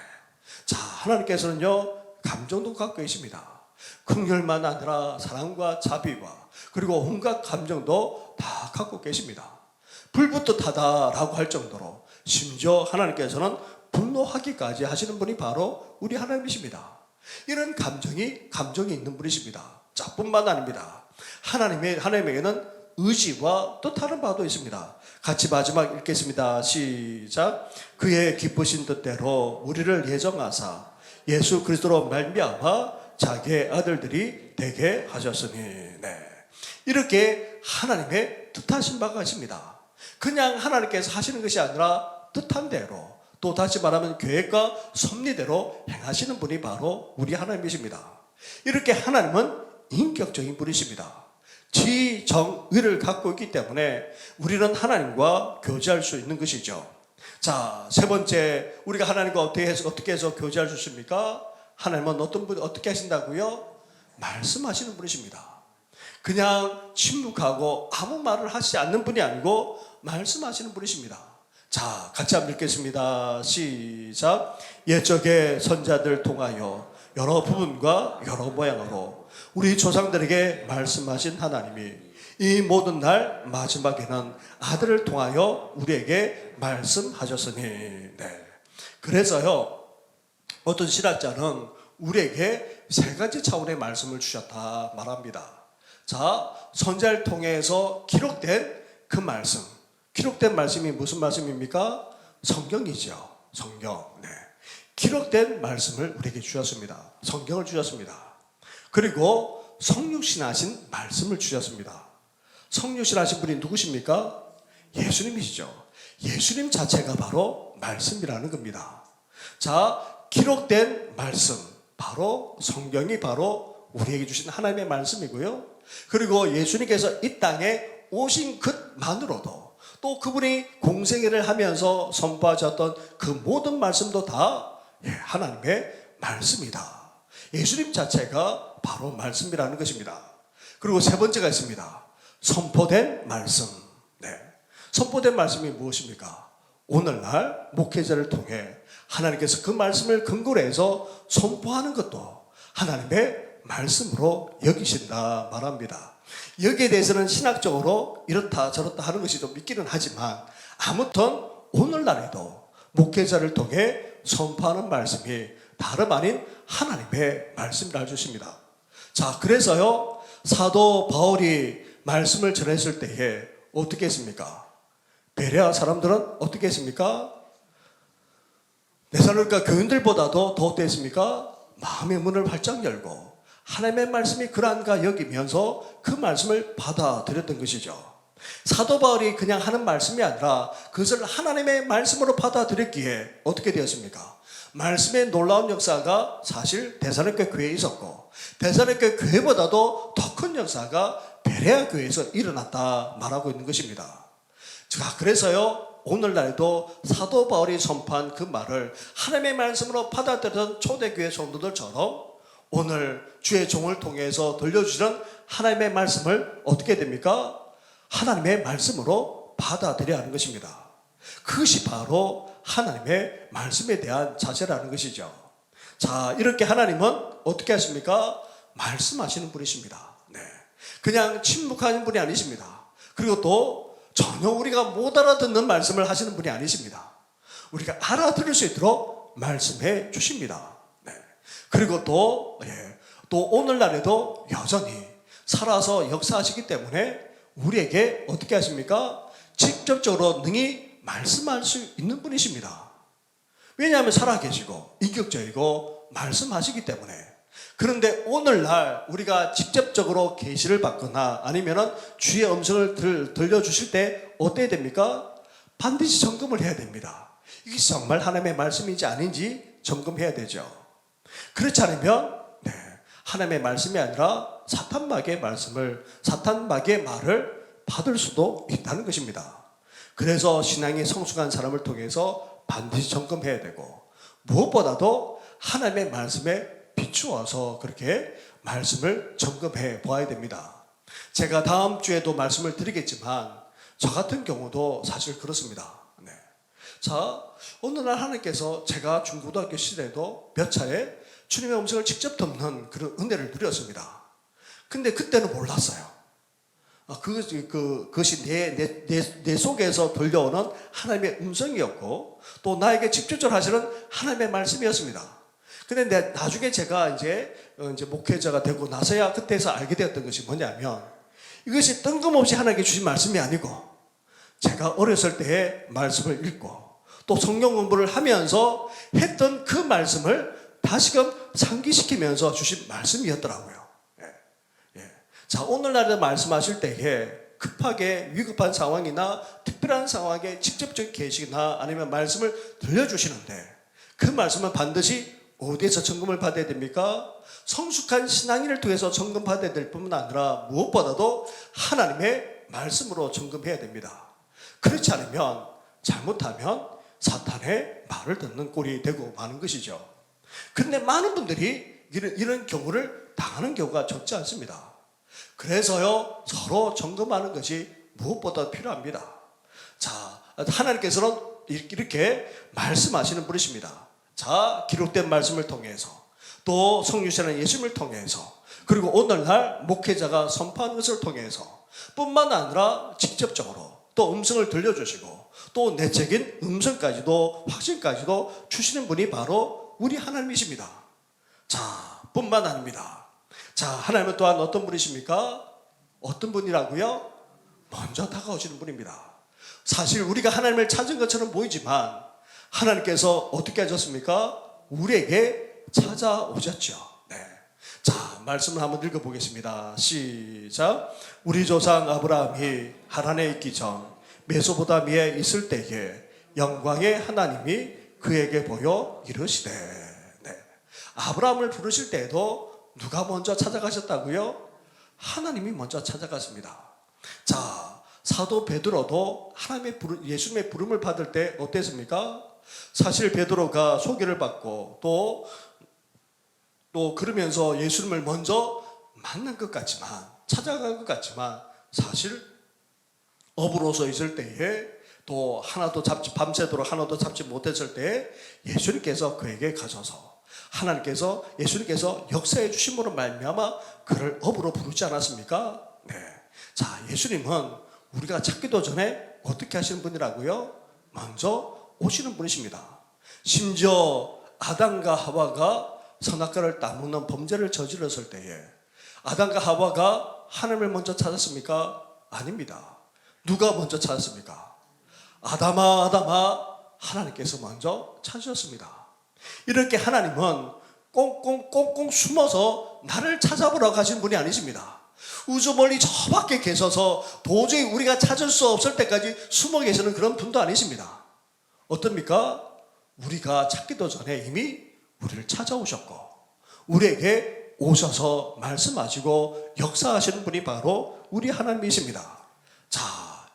자, 하나님께서는요, 감정도 갖고 계십니다. 긍휼만 아니라 사랑과 자비와 그리고 온갖 감정도 다 갖고 계십니다. 불붙듯 하다라고 할 정도로 심지어 하나님께서는 분노하기까지 하시는 분이 바로 우리 하나님이십니다. 이런 감정이 있는 분이십니다. 자, 뿐만 아닙니다. 하나님에게는 의지와 또 다른 바도 있습니다. 같이 마지막 읽겠습니다. 시작. 그의 기쁘신 뜻대로 우리를 예정하사 예수 그리스도로 말미암아 자기의 아들들이 되게 하셨으니. 네. 이렇게 하나님의 뜻하신 바가 있습니다. 그냥 하나님께서 하시는 것이 아니라 뜻한 대로, 또 다시 말하면 계획과 섭리대로 행하시는 분이 바로 우리 하나님이십니다. 이렇게 하나님은 인격적인 분이십니다. 지정의를 갖고 있기 때문에 우리는 하나님과 교제할 수 있는 것이죠. 자, 세 번째, 우리가 하나님과 어떻게 해서 교제할 수 있습니까? 하나님은 어떤 분 어떻게 하신다고요? 말씀하시는 분이십니다. 그냥 침묵하고 아무 말을 하시지 않는 분이 아니고 말씀하시는 분이십니다. 자, 같이 한번 읽겠습니다. 시작. 옛적의 선자들 통하여 여러 부분과 여러 모양으로 우리 조상들에게 말씀하신 하나님이 이 모든 날 마지막에는 아들을 통하여 우리에게 말씀하셨으니. 네. 그래서요, 어떤 신학자는 우리에게 세 가지 차원의 말씀을 주셨다 말합니다. 자, 선자를 통해서 기록된 그 말씀, 기록된 말씀이 무슨 말씀입니까? 성경이죠. 성경. 네. 기록된 말씀을 우리에게 주셨습니다. 성경을 주셨습니다. 그리고 성육신하신 말씀을 주셨습니다. 성육신하신 분이 누구십니까? 예수님이시죠. 예수님 자체가 바로 말씀이라는 겁니다. 자, 기록된 말씀, 바로 성경이 바로 우리에게 주신 하나님의 말씀이고요. 그리고 예수님께서 이 땅에 오신 것만으로도, 또 그분이 공생애를 하면서 선포하셨던 그 모든 말씀도 다 하나님의 말씀이다. 예수님 자체가 바로 말씀이라는 것입니다. 그리고 세 번째가 있습니다. 선포된 말씀. 네. 선포된 말씀이 무엇입니까? 오늘날 목회자를 통해 하나님께서 그 말씀을 근거로 해서 선포하는 것도 하나님의 말씀으로 여기신다 말합니다. 여기에 대해서는 신학적으로 이렇다 저렇다 하는 것이 좀 있기는 하지만, 아무튼 오늘날에도 목회자를 통해 선포하는 말씀이 다름 아닌 하나님의 말씀을 알려주십니다. 자, 그래서요, 사도 바울이 말씀을 전했을 때에 어떻게 했습니까? 베레아 사람들은 어떻게 했습니까? 데살로니가 교인들보다도 더 어땠습니까? 마음의 문을 활짝 열고 하나님의 말씀이 그러한가 여기면서 그 말씀을 받아들였던 것이죠. 사도 바울이 그냥 하는 말씀이 아니라 그것을 하나님의 말씀으로 받아들였기에 어떻게 되었습니까? 말씀의 놀라운 역사가 사실 데살로니가 교회에 있었고, 데살로니가 교회보다도 더 큰 역사가 베레아 교회에서 일어났다 말하고 있는 것입니다. 자, 그래서요, 오늘날에도 사도 바울이 선포한 그 말을 하나님의 말씀으로 받아들였던 초대교회 성도들처럼 오늘 주의 종을 통해서 들려주시는 하나님의 말씀을 어떻게 됩니까? 하나님의 말씀으로 받아들여야 하는 것입니다. 그것이 바로 하나님의 말씀에 대한 자세라는 것이죠. 자, 이렇게 하나님은 어떻게 하십니까? 말씀하시는 분이십니다. 네. 그냥 침묵하는 분이 아니십니다. 그리고 또 전혀 우리가 못 알아듣는 말씀을 하시는 분이 아니십니다. 우리가 알아들을 수 있도록 말씀해 주십니다. 네. 그리고 또 오늘날에도 여전히 살아서 역사하시기 때문에 우리에게 어떻게 하십니까? 직접적으로 능히 말씀할 수 있는 분이십니다. 왜냐하면 살아계시고 인격적이고 말씀하시기 때문에. 그런데 오늘날 우리가 직접적으로 계시를 받거나 아니면 주의 음성을 들려주실 때 어때야 됩니까? 반드시 점검을 해야 됩니다. 이게 정말 하나님의 말씀인지 아닌지 점검해야 되죠. 그렇지 않으면 하나님의 말씀이 아니라 사탄마귀의 말을 받을 수도 있다는 것입니다. 그래서 신앙이 성숙한 사람을 통해서 반드시 점검해야 되고, 무엇보다도 하나님의 말씀에 비추어서 그렇게 말씀을 점검해 보아야 됩니다. 제가 다음 주에도 말씀을 드리겠지만 저 같은 경우도 사실 그렇습니다. 네. 자, 어느 날 하나님께서 제가 중고등학교 시절에도 몇 차례 주님의 음성을 직접 듣는 그런 은혜를 누렸습니다. 근데 그때는 몰랐어요. 그것이 내 속에서 들려오는 하나님의 음성이었고 또 나에게 직접적으로 하시는 하나님의 말씀이었습니다. 근데 나중에 제가 이제 목회자가 되고 나서야 그때서 알게 되었던 것이 뭐냐면 이것이 뜬금없이 하나님께 주신 말씀이 아니고 제가 어렸을 때의 말씀을 읽고 또 성경 공부를 하면서 했던 그 말씀을 다시금 상기시키면서 주신 말씀이었더라고요. 자, 오늘날에 말씀하실 때에 급하게 위급한 상황이나 특별한 상황에 직접적 계시나 아니면 말씀을 들려주시는데 그 말씀은 반드시 어디에서 점검을 받아야 됩니까? 성숙한 신앙인을 통해서 점검받아야 될 뿐만 아니라 무엇보다도 하나님의 말씀으로 점검해야 됩니다. 그렇지 않으면 잘못하면 사탄의 말을 듣는 꼴이 되고 마는 것이죠. 그런데 많은 분들이 이런 경우를 당하는 경우가 적지 않습니다. 그래서요 서로 점검하는 것이 무엇보다 필요합니다. 자, 하나님께서는 이렇게 말씀하시는 분이십니다. 자, 기록된 말씀을 통해서 또 성육신한 예수님을 통해서 그리고 오늘날 목회자가 선포하는 것을 통해서 뿐만 아니라 직접적으로 또 음성을 들려주시고 또 내적인 음성까지도 확신까지도 주시는 분이 바로 우리 하나님이십니다. 자, 뿐만 아닙니다. 자, 하나님은 또한 어떤 분이십니까? 어떤 분이라고요? 먼저 다가오시는 분입니다. 사실 우리가 하나님을 찾은 것처럼 보이지만 하나님께서 어떻게 하셨습니까? 우리에게 찾아오셨죠. 네. 자, 말씀을 한번 읽어보겠습니다. 시작. 우리 조상 아브라함이 하란에 있기 전 메소포타미아에 있을 때에 영광의 하나님이 그에게 보여 이르시되. 네. 아브라함을 부르실 때에도 누가 먼저 찾아가셨다고요? 하나님이 먼저 찾아갔습니다. 자, 사도 베드로도 예수님의 부름을 받을 때 어땠습니까? 사실 베드로가 소개를 받고 또 그러면서 예수님을 먼저 만난 것 같지만 찾아간 것 같지만 사실 어부로서 있을 때에 또 밤새도록 하나도 잡지 못했을 때에 예수님께서 그에게 가셔서 예수님께서 역사해 주심으로 말미암아 그를 어부로 부르지 않았습니까? 네. 자, 예수님은 우리가 찾기도 전에 어떻게 하시는 분이라고요? 먼저 오시는 분이십니다. 심지어 아담과 하와가 선악과를 따먹는 범죄를 저질렀을 때에 아담과 하와가 하나님을 먼저 찾았습니까? 아닙니다. 누가 먼저 찾았습니까? 아담아 아담아 하나님께서 먼저 찾으셨습니다. 이렇게 하나님은 꽁꽁 숨어서 나를 찾아보러 가신 분이 아니십니다. 우주 멀리 저 밖에 계셔서 도저히 우리가 찾을 수 없을 때까지 숨어 계시는 그런 분도 아니십니다. 어떻습니까? 우리가 찾기도 전에 이미 우리를 찾아오셨고 우리에게 오셔서 말씀하시고 역사하시는 분이 바로 우리 하나님이십니다. 자,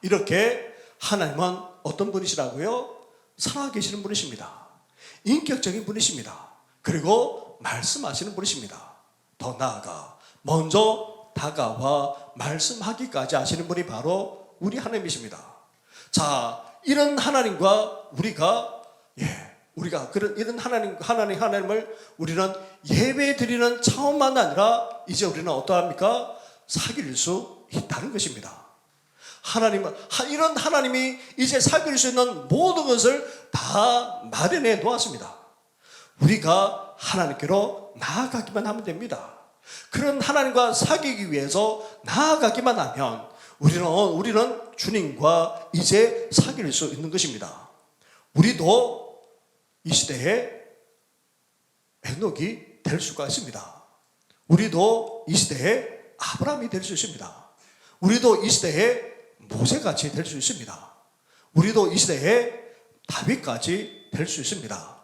이렇게 하나님은 어떤 분이시라고요? 살아계시는 분이십니다. 인격적인 분이십니다. 그리고 말씀하시는 분이십니다. 더 나아가 먼저 다가와 말씀하기까지 하시는 분이 바로 우리 하나님이십니다. 자, 이런 하나님과 우리가 이런 하나님을 우리는 예배 드리는 차원만 아니라 이제 우리는 어떠합니까? 사귈 수 있다는 것입니다. 이런 하나님이 이제 사귈 수 있는 모든 것을 다 마련해 놓았습니다. 우리가 하나님께로 나아가기만 하면 됩니다. 그런 하나님과 사귀기 위해서 나아가기만 하면 우리는 주님과 이제 사귈 수 있는 것입니다. 우리도 이 시대에 에녹이 될 수가 있습니다. 우리도 이 시대에 아브라함이 될 수 있습니다. 우리도 이 시대에 모세같이 될 수 있습니다. 우리도 이 시대에 다윗까지 될 수 있습니다.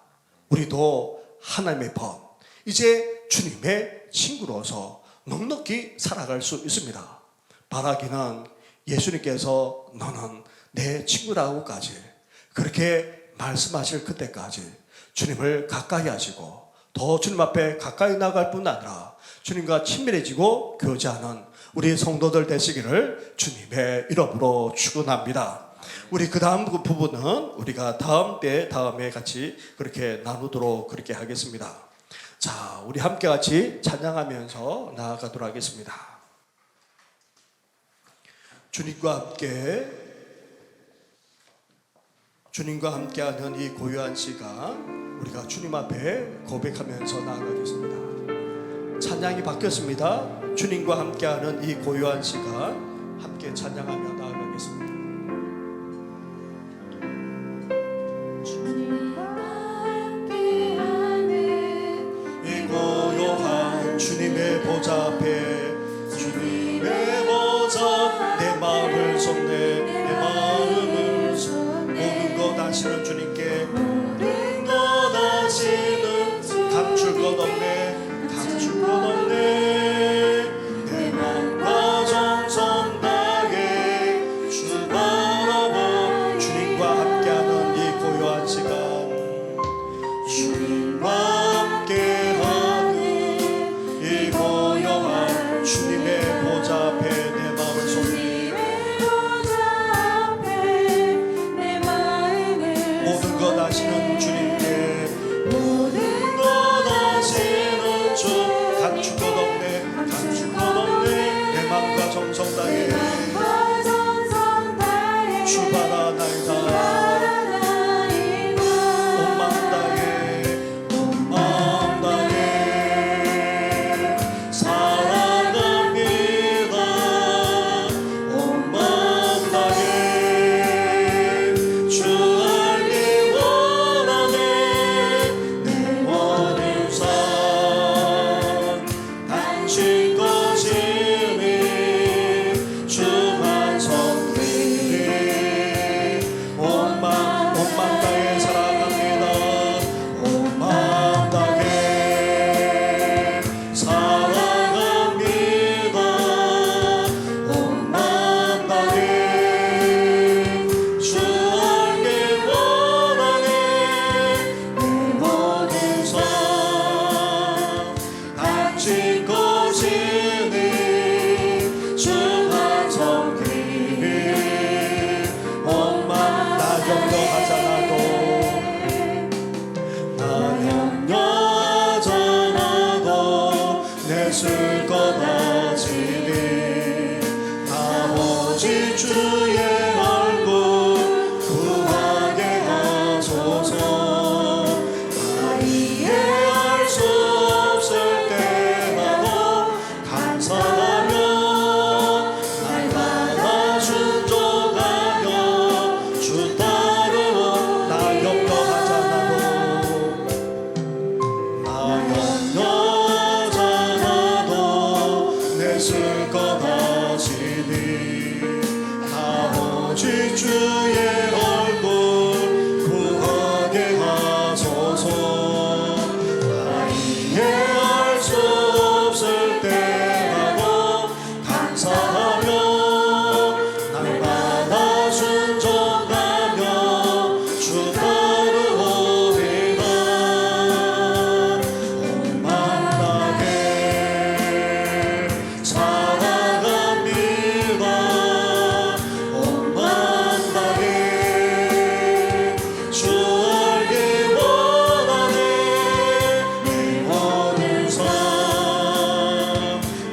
우리도 하나님의 법, 이제 주님의 친구로서 넉넉히 살아갈 수 있습니다. 바라기는 예수님께서 너는 내 친구라고까지 그렇게 말씀하실 그때까지 주님을 가까이 하시고 더 주님 앞에 가까이 나갈 뿐 아니라 주님과 친밀해지고 교제하는 우리 성도들 되시기를 주님의 이름으로 축원합니다. 우리 그 다음 부분은 우리가 다음에 같이 그렇게 나누도록 그렇게 하겠습니다. 자, 우리 함께 같이 찬양하면서 나아가도록 하겠습니다. 주님과 함께하는 이 고요한 시간, 우리가 주님 앞에 고백하면서 나아가겠습니다. 찬양이 바뀌었습니다. 주님과 함께하는 이 고요한 시간, 함께 찬양하며 나아가겠습니다. 주님과 함께하는 이 고요한 주님의 보좌 앞에, 주님의 보좌, 내 마음을 쏟네, 내 마음을 모든 것 아시는 주님께, 모든 것 아시는, 감출 것 없네, 감출 것 없네. 내 마음과 정성 다해 주 바라보. 주님과 함께하는 이 고요한 시간, 주님과 함께하는 이 고요한 주님의 보좌 앞에 내 마음을 쏟네. 모든 것 아시는 주님께, 모든 것 아시는 주, 감출 것 없네, 감출 것 없네. 내 마음과 정성 다해 주 바라나이다. 온 마음 다해, 온 마음 다해 사랑합니다. 온 마음 다해 주 알기 원하네. 내 모든 삶 당신 것이니 주만 섬기니. 온 마음 다해 사랑합니다. 온 마음 다해 사랑합니다. 온 마음 다해 주 알기 원하네. 내 모든 삶 당신 것이니 주만 섬기니. 온 마음 나 염려하잖아도, 나 염려하잖아도 내 쓸 것 아시니. 아버지 주의 얼굴 구하게 하소서. 나 이해할 수 없을 때마다 감사하며 날마다 순종하며 주 따르고. 나 염려하잖아도, 나 염려하잖아도 내 쓸 것 아시니. 아버지 주의 얼굴 구하게 하소서. 나 이해할 수 없을 때마다 감사하며 날마다 순종하며 주 따르오리다. 온 마음 다해 사랑합니다. 온 마음 다해 주 알기 원하네. 내 모든 삶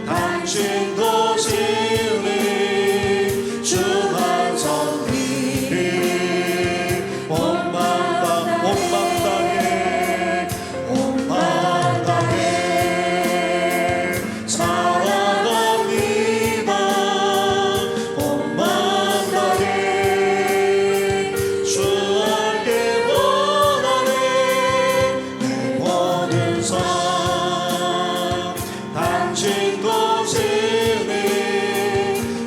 당신 것이니 주만 섬기니. 온 마음 다해, 온 마음 다해 사랑합니다. 온 마음 다해 주 알기 원하네. 내 모든 삶 당신 것이니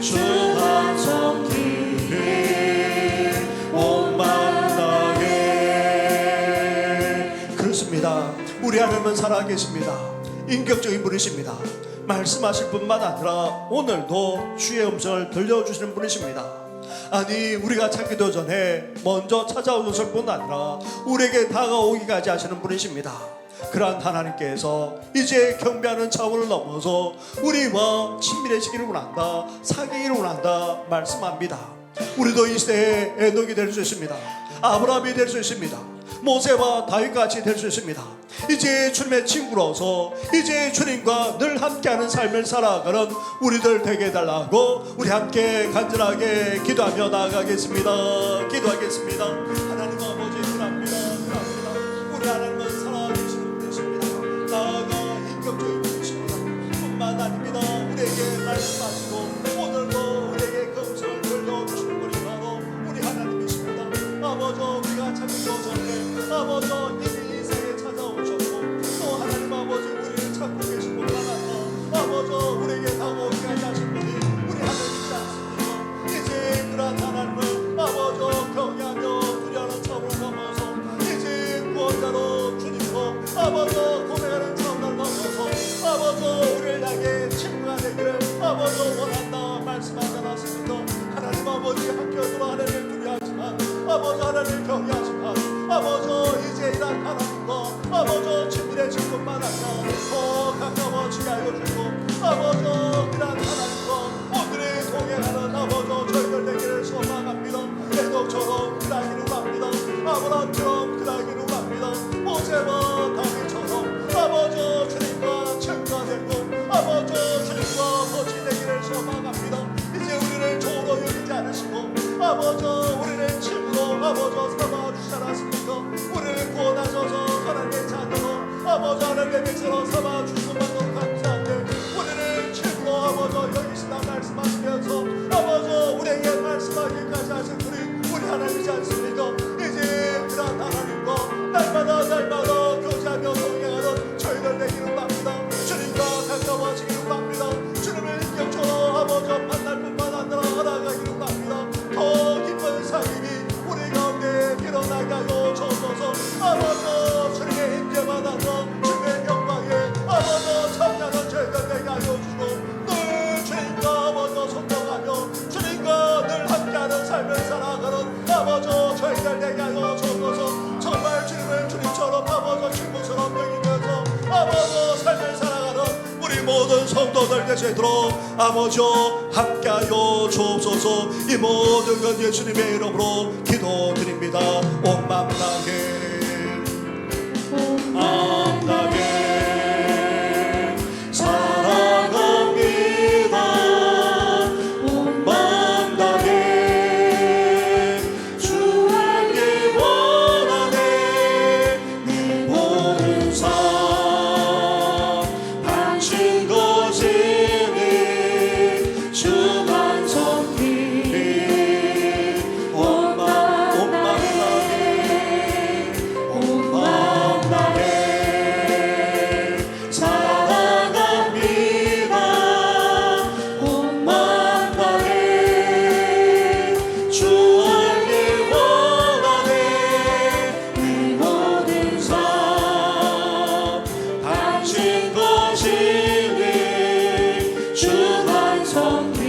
주만 섬기니. 온 마음 다해. 그렇습니다. 우리 하나님은 살아계십니다. 인격적인 분이십니다. 말씀하실 뿐만 아니라 오늘도 주의 음성을 들려주시는 분이십니다. 아니, 우리가 찾기도 전에 먼저 찾아오셨을 뿐 아니라 우리에게 다가오기까지 하시는 분이십니다. 그러한 하나님께서 이제 경배하는 차원을 넘어서 우리와 친밀해지기를 원한다, 사귀기를 원한다 말씀합니다. 우리도 이 시대에 에녹이 될 수 있습니다. 아브라함이 될 수 있습니다. 모세와 다윗같이 될 수 있습니다. 이제 주님의 친구로서 이제 주님과 늘 함께하는 삶을 살아가는 우리들 되게 해달라고 우리 함께 간절하게 기도하며 나아가겠습니다. 기도하겠습니다. 하나님 아버지 그럽니다. 우리 하나님은 살아계시는 분이십니다. 나아가 인격적인 분이십니다. 뿐만 아닙니다. 우리에게 말씀하시고 오늘도 우리에게 금성을 들려주시는 분이 바로 우리 하나님이십니다. 아버지 우리가 찾기 전에 아버지 이미 인생에 찾아오셨고 또 하나님 아버지 우리를 찾고 계신 분 많았다. 아버지 우리에게 다가오게 하신 분이 우리 하나님이지 않습니까? 이제 그런 하나님을 아버지 경외하며 두려워하는 차원을 넘어서 이제 구원자로 주님과 아버지 고백하는 차원을 넘어서 아버지 우리를 향해 친구가 되기를 아버지 원한다 말씀하지 않았습니까? 하나님 아버지 학교도 하나님을 두려워하지만 아버지 하나님을 경외하지만 아버지 이제 이런 하나님과 아버지 친구의 친구만 아니라 더 가까워지게 하여 주고 아버지 이런 하나님과 오늘의 동행하는 아버지 저희들 되기를 소망합니다. 애독처럼 그라기로 갑니다. 아브라함처럼 그라기로 갑니다. 모세와 다윗처럼 아버지 주님과 친구가 되고 아버지 주님과 거치 되기를 소망합니다. 이제 우리를 종으로 여기지 않으시고 아버지 우리를 친구로 아버지 삼아주시지 않았습니까? 우리를 구원하셔서 하나님의 자녀로 아버지 하나님의 백성으로 삼아주시고 만나고 감사한데 우리를 친구로 아버지 여기시다 말씀하시면서 아버지 우리에게 말씀하기까지 하신 우리 하나님이지 않습니까? 이제 그런 하나님과 날마다 교제하며 동행하는 저희들 되기를 바랍니다. 주님과 가까워지기를 바랍니다. 주님을 인격적으로 아버지 만날 뿐만 아니라 알아가기를 바랍니다. 더 깊은 삶이 우리 가운데 일어나가요 주옵소서. 아버지 주님의 임재만 하며 주님의 영광에 아버지 참여하는 저희들 되게 하여 주시고 늘 주님과 아버지 소통하며 주님과 늘 함께하는 삶을 살아가는 아버지 저희들 되게 하여 주옵소서. 정말 주님을 주님처럼 아버지 친구처럼 여기면서 아버지 삶을 살아가는 우리 모든 성도들 되시도록 아버지 함께하여 주옵소서. 이 모든 건 예수님의 이름으로 기도드립니다. 온 마음 다해 사랑합니다. 온 마음 다해 주 알기 원하네. 내 모든 삶 당신 것이니 주만 섬기리. 온 마음 다해 온 마음 다해 사랑합니다. 온 마음 다해 주 알기 원하네. 내 모든 삶 당신 것이니 주만 섬기리.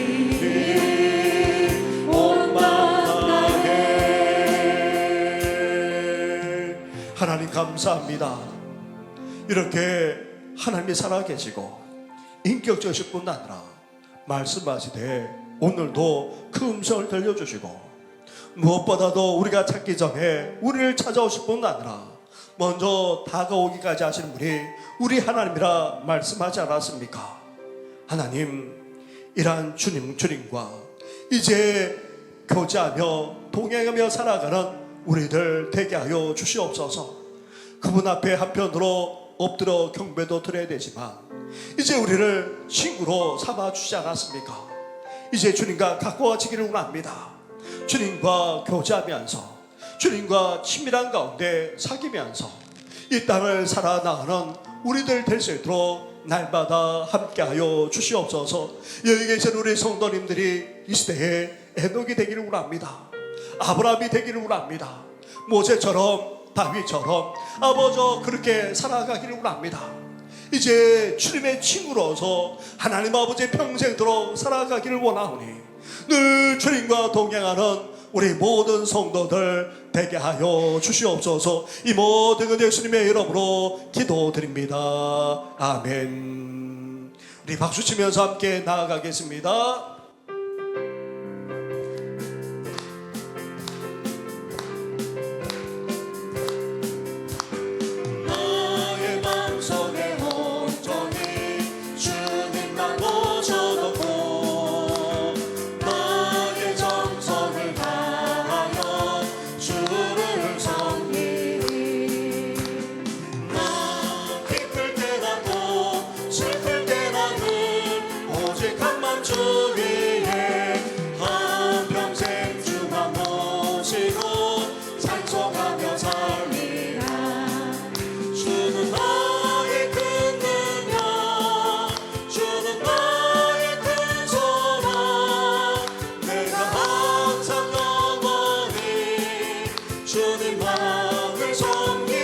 온 마음 다해. 하나님 감사합니다. 이렇게 하나님이 살아계시고 인격적이실 뿐 아니라 말씀하시되 오늘도 그 음성을 들려주시고 무엇보다도 우리가 찾기 전에 우리를 찾아오실 뿐 아니라 먼저 다가오기까지 하시는 분이 우리 하나님이라 말씀하지 않았습니까? 하나님 이러한 주님과 이제 교제하며 동행하며 살아가는 우리들 되게 하여 주시옵소서. 그분 앞에 한편으로 엎드려 경배도 드려야 되지만 이제 우리를 친구로 삼아주지 않았습니까? 이제 주님과 가까워지기를 원합니다. 주님과 교제하면서 주님과 친밀한 가운데 사귀면서 이 땅을 살아나가는 우리들 될 수 있도록 날마다 함께하여 주시옵소서. 여기 계신 우리 성도님들이 이 시대에 에녹이 되기를 원합니다. 아브라함이 되기를 원합니다. 모세처럼 다윗처럼 아버지 그렇게 살아가기를 원합니다. 이제 주님의 친구로서 하나님 아버지 평생도록 살아가기를 원하오니 늘 주님과 동행하는 우리 모든 성도들 되게 하여 주시옵소서. 이 모든 것 예수님의 이름으로 기도드립니다. 아멘. 우리 박수 치면서 함께 나아가겠습니다. 모시고 찬송하며 살리라. 주는 나의 큰 능력, 주는 나의 큰 소망. 내가 항상 영원히 주님만을 섬기리.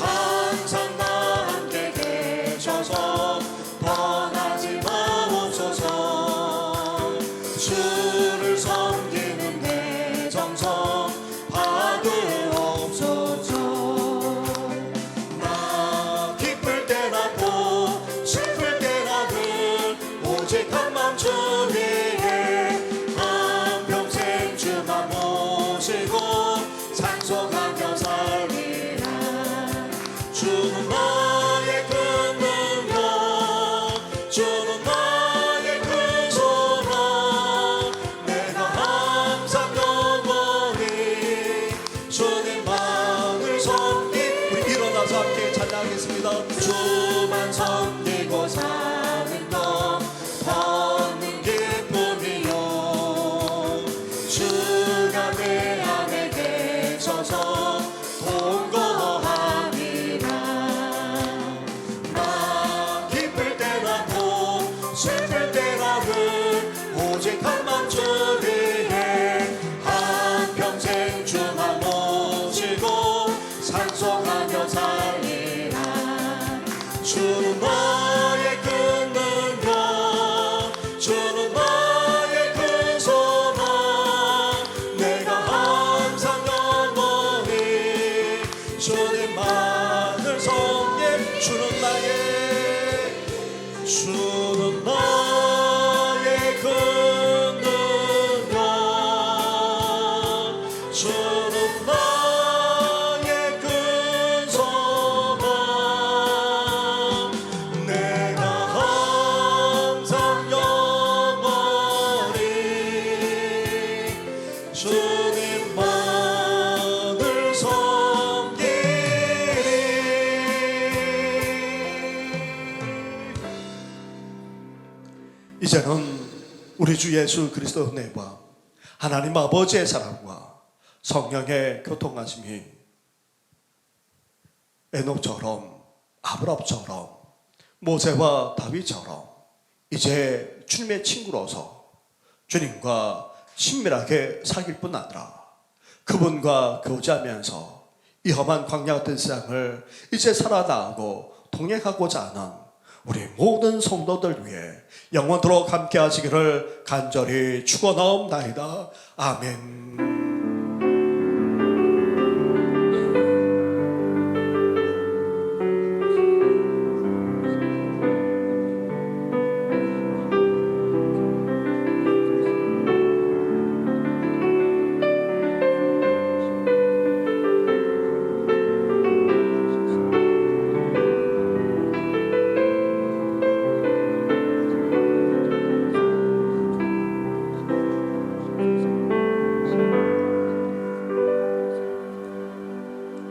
항상 나 함께 계셔서 떠나지 마옵소서. 주를 섬기는 내 정성 받으옵소서. 나 기쁠 때나 또 슬플 때나 늘 오직 한맘 주 위에 한평생 주만 모시고 찬송하며 살리라. 주는 나의 큰 능력, 주는 나의 큰 소망. 내가 항상 영원히 주님만을 섬기. 우리 일어나서 함께 찬양하겠습니다. 주만 섬기고 사는 것 얻는 기쁨이요. 주가 내 안에 계셔서 동거하리라. 나 기쁠 때나 또 슬플 때나 늘 오직 한맘 주 위에 한평생 주만 모시고 찬송하며 살리라. 주는 나의 큰 능력, 주는 나의 큰 소망. 내가 항상 영원히 주님만을 섬기. 주는 나의 큰 능력, 주는 나의 큰 소망. 내가 항상 영원히 주님만을 섬기리. 이제는 우리 주 예수 그리스도의 은혜와 하나님 아버지의 사랑과 성령의 교통하심이 에녹처럼 아브라함처럼 모세와 다윗처럼 이제 주님의 친구로서 주님과 친밀하게 사귈 뿐 아니라 그분과 교제하면서 이 험한 광야 같은 세상을 이제 살아나가고 동행하고자 하는 우리 모든 성도들 위해 영원토록 함께 하시기를 간절히 축원하옵나이다. 아멘.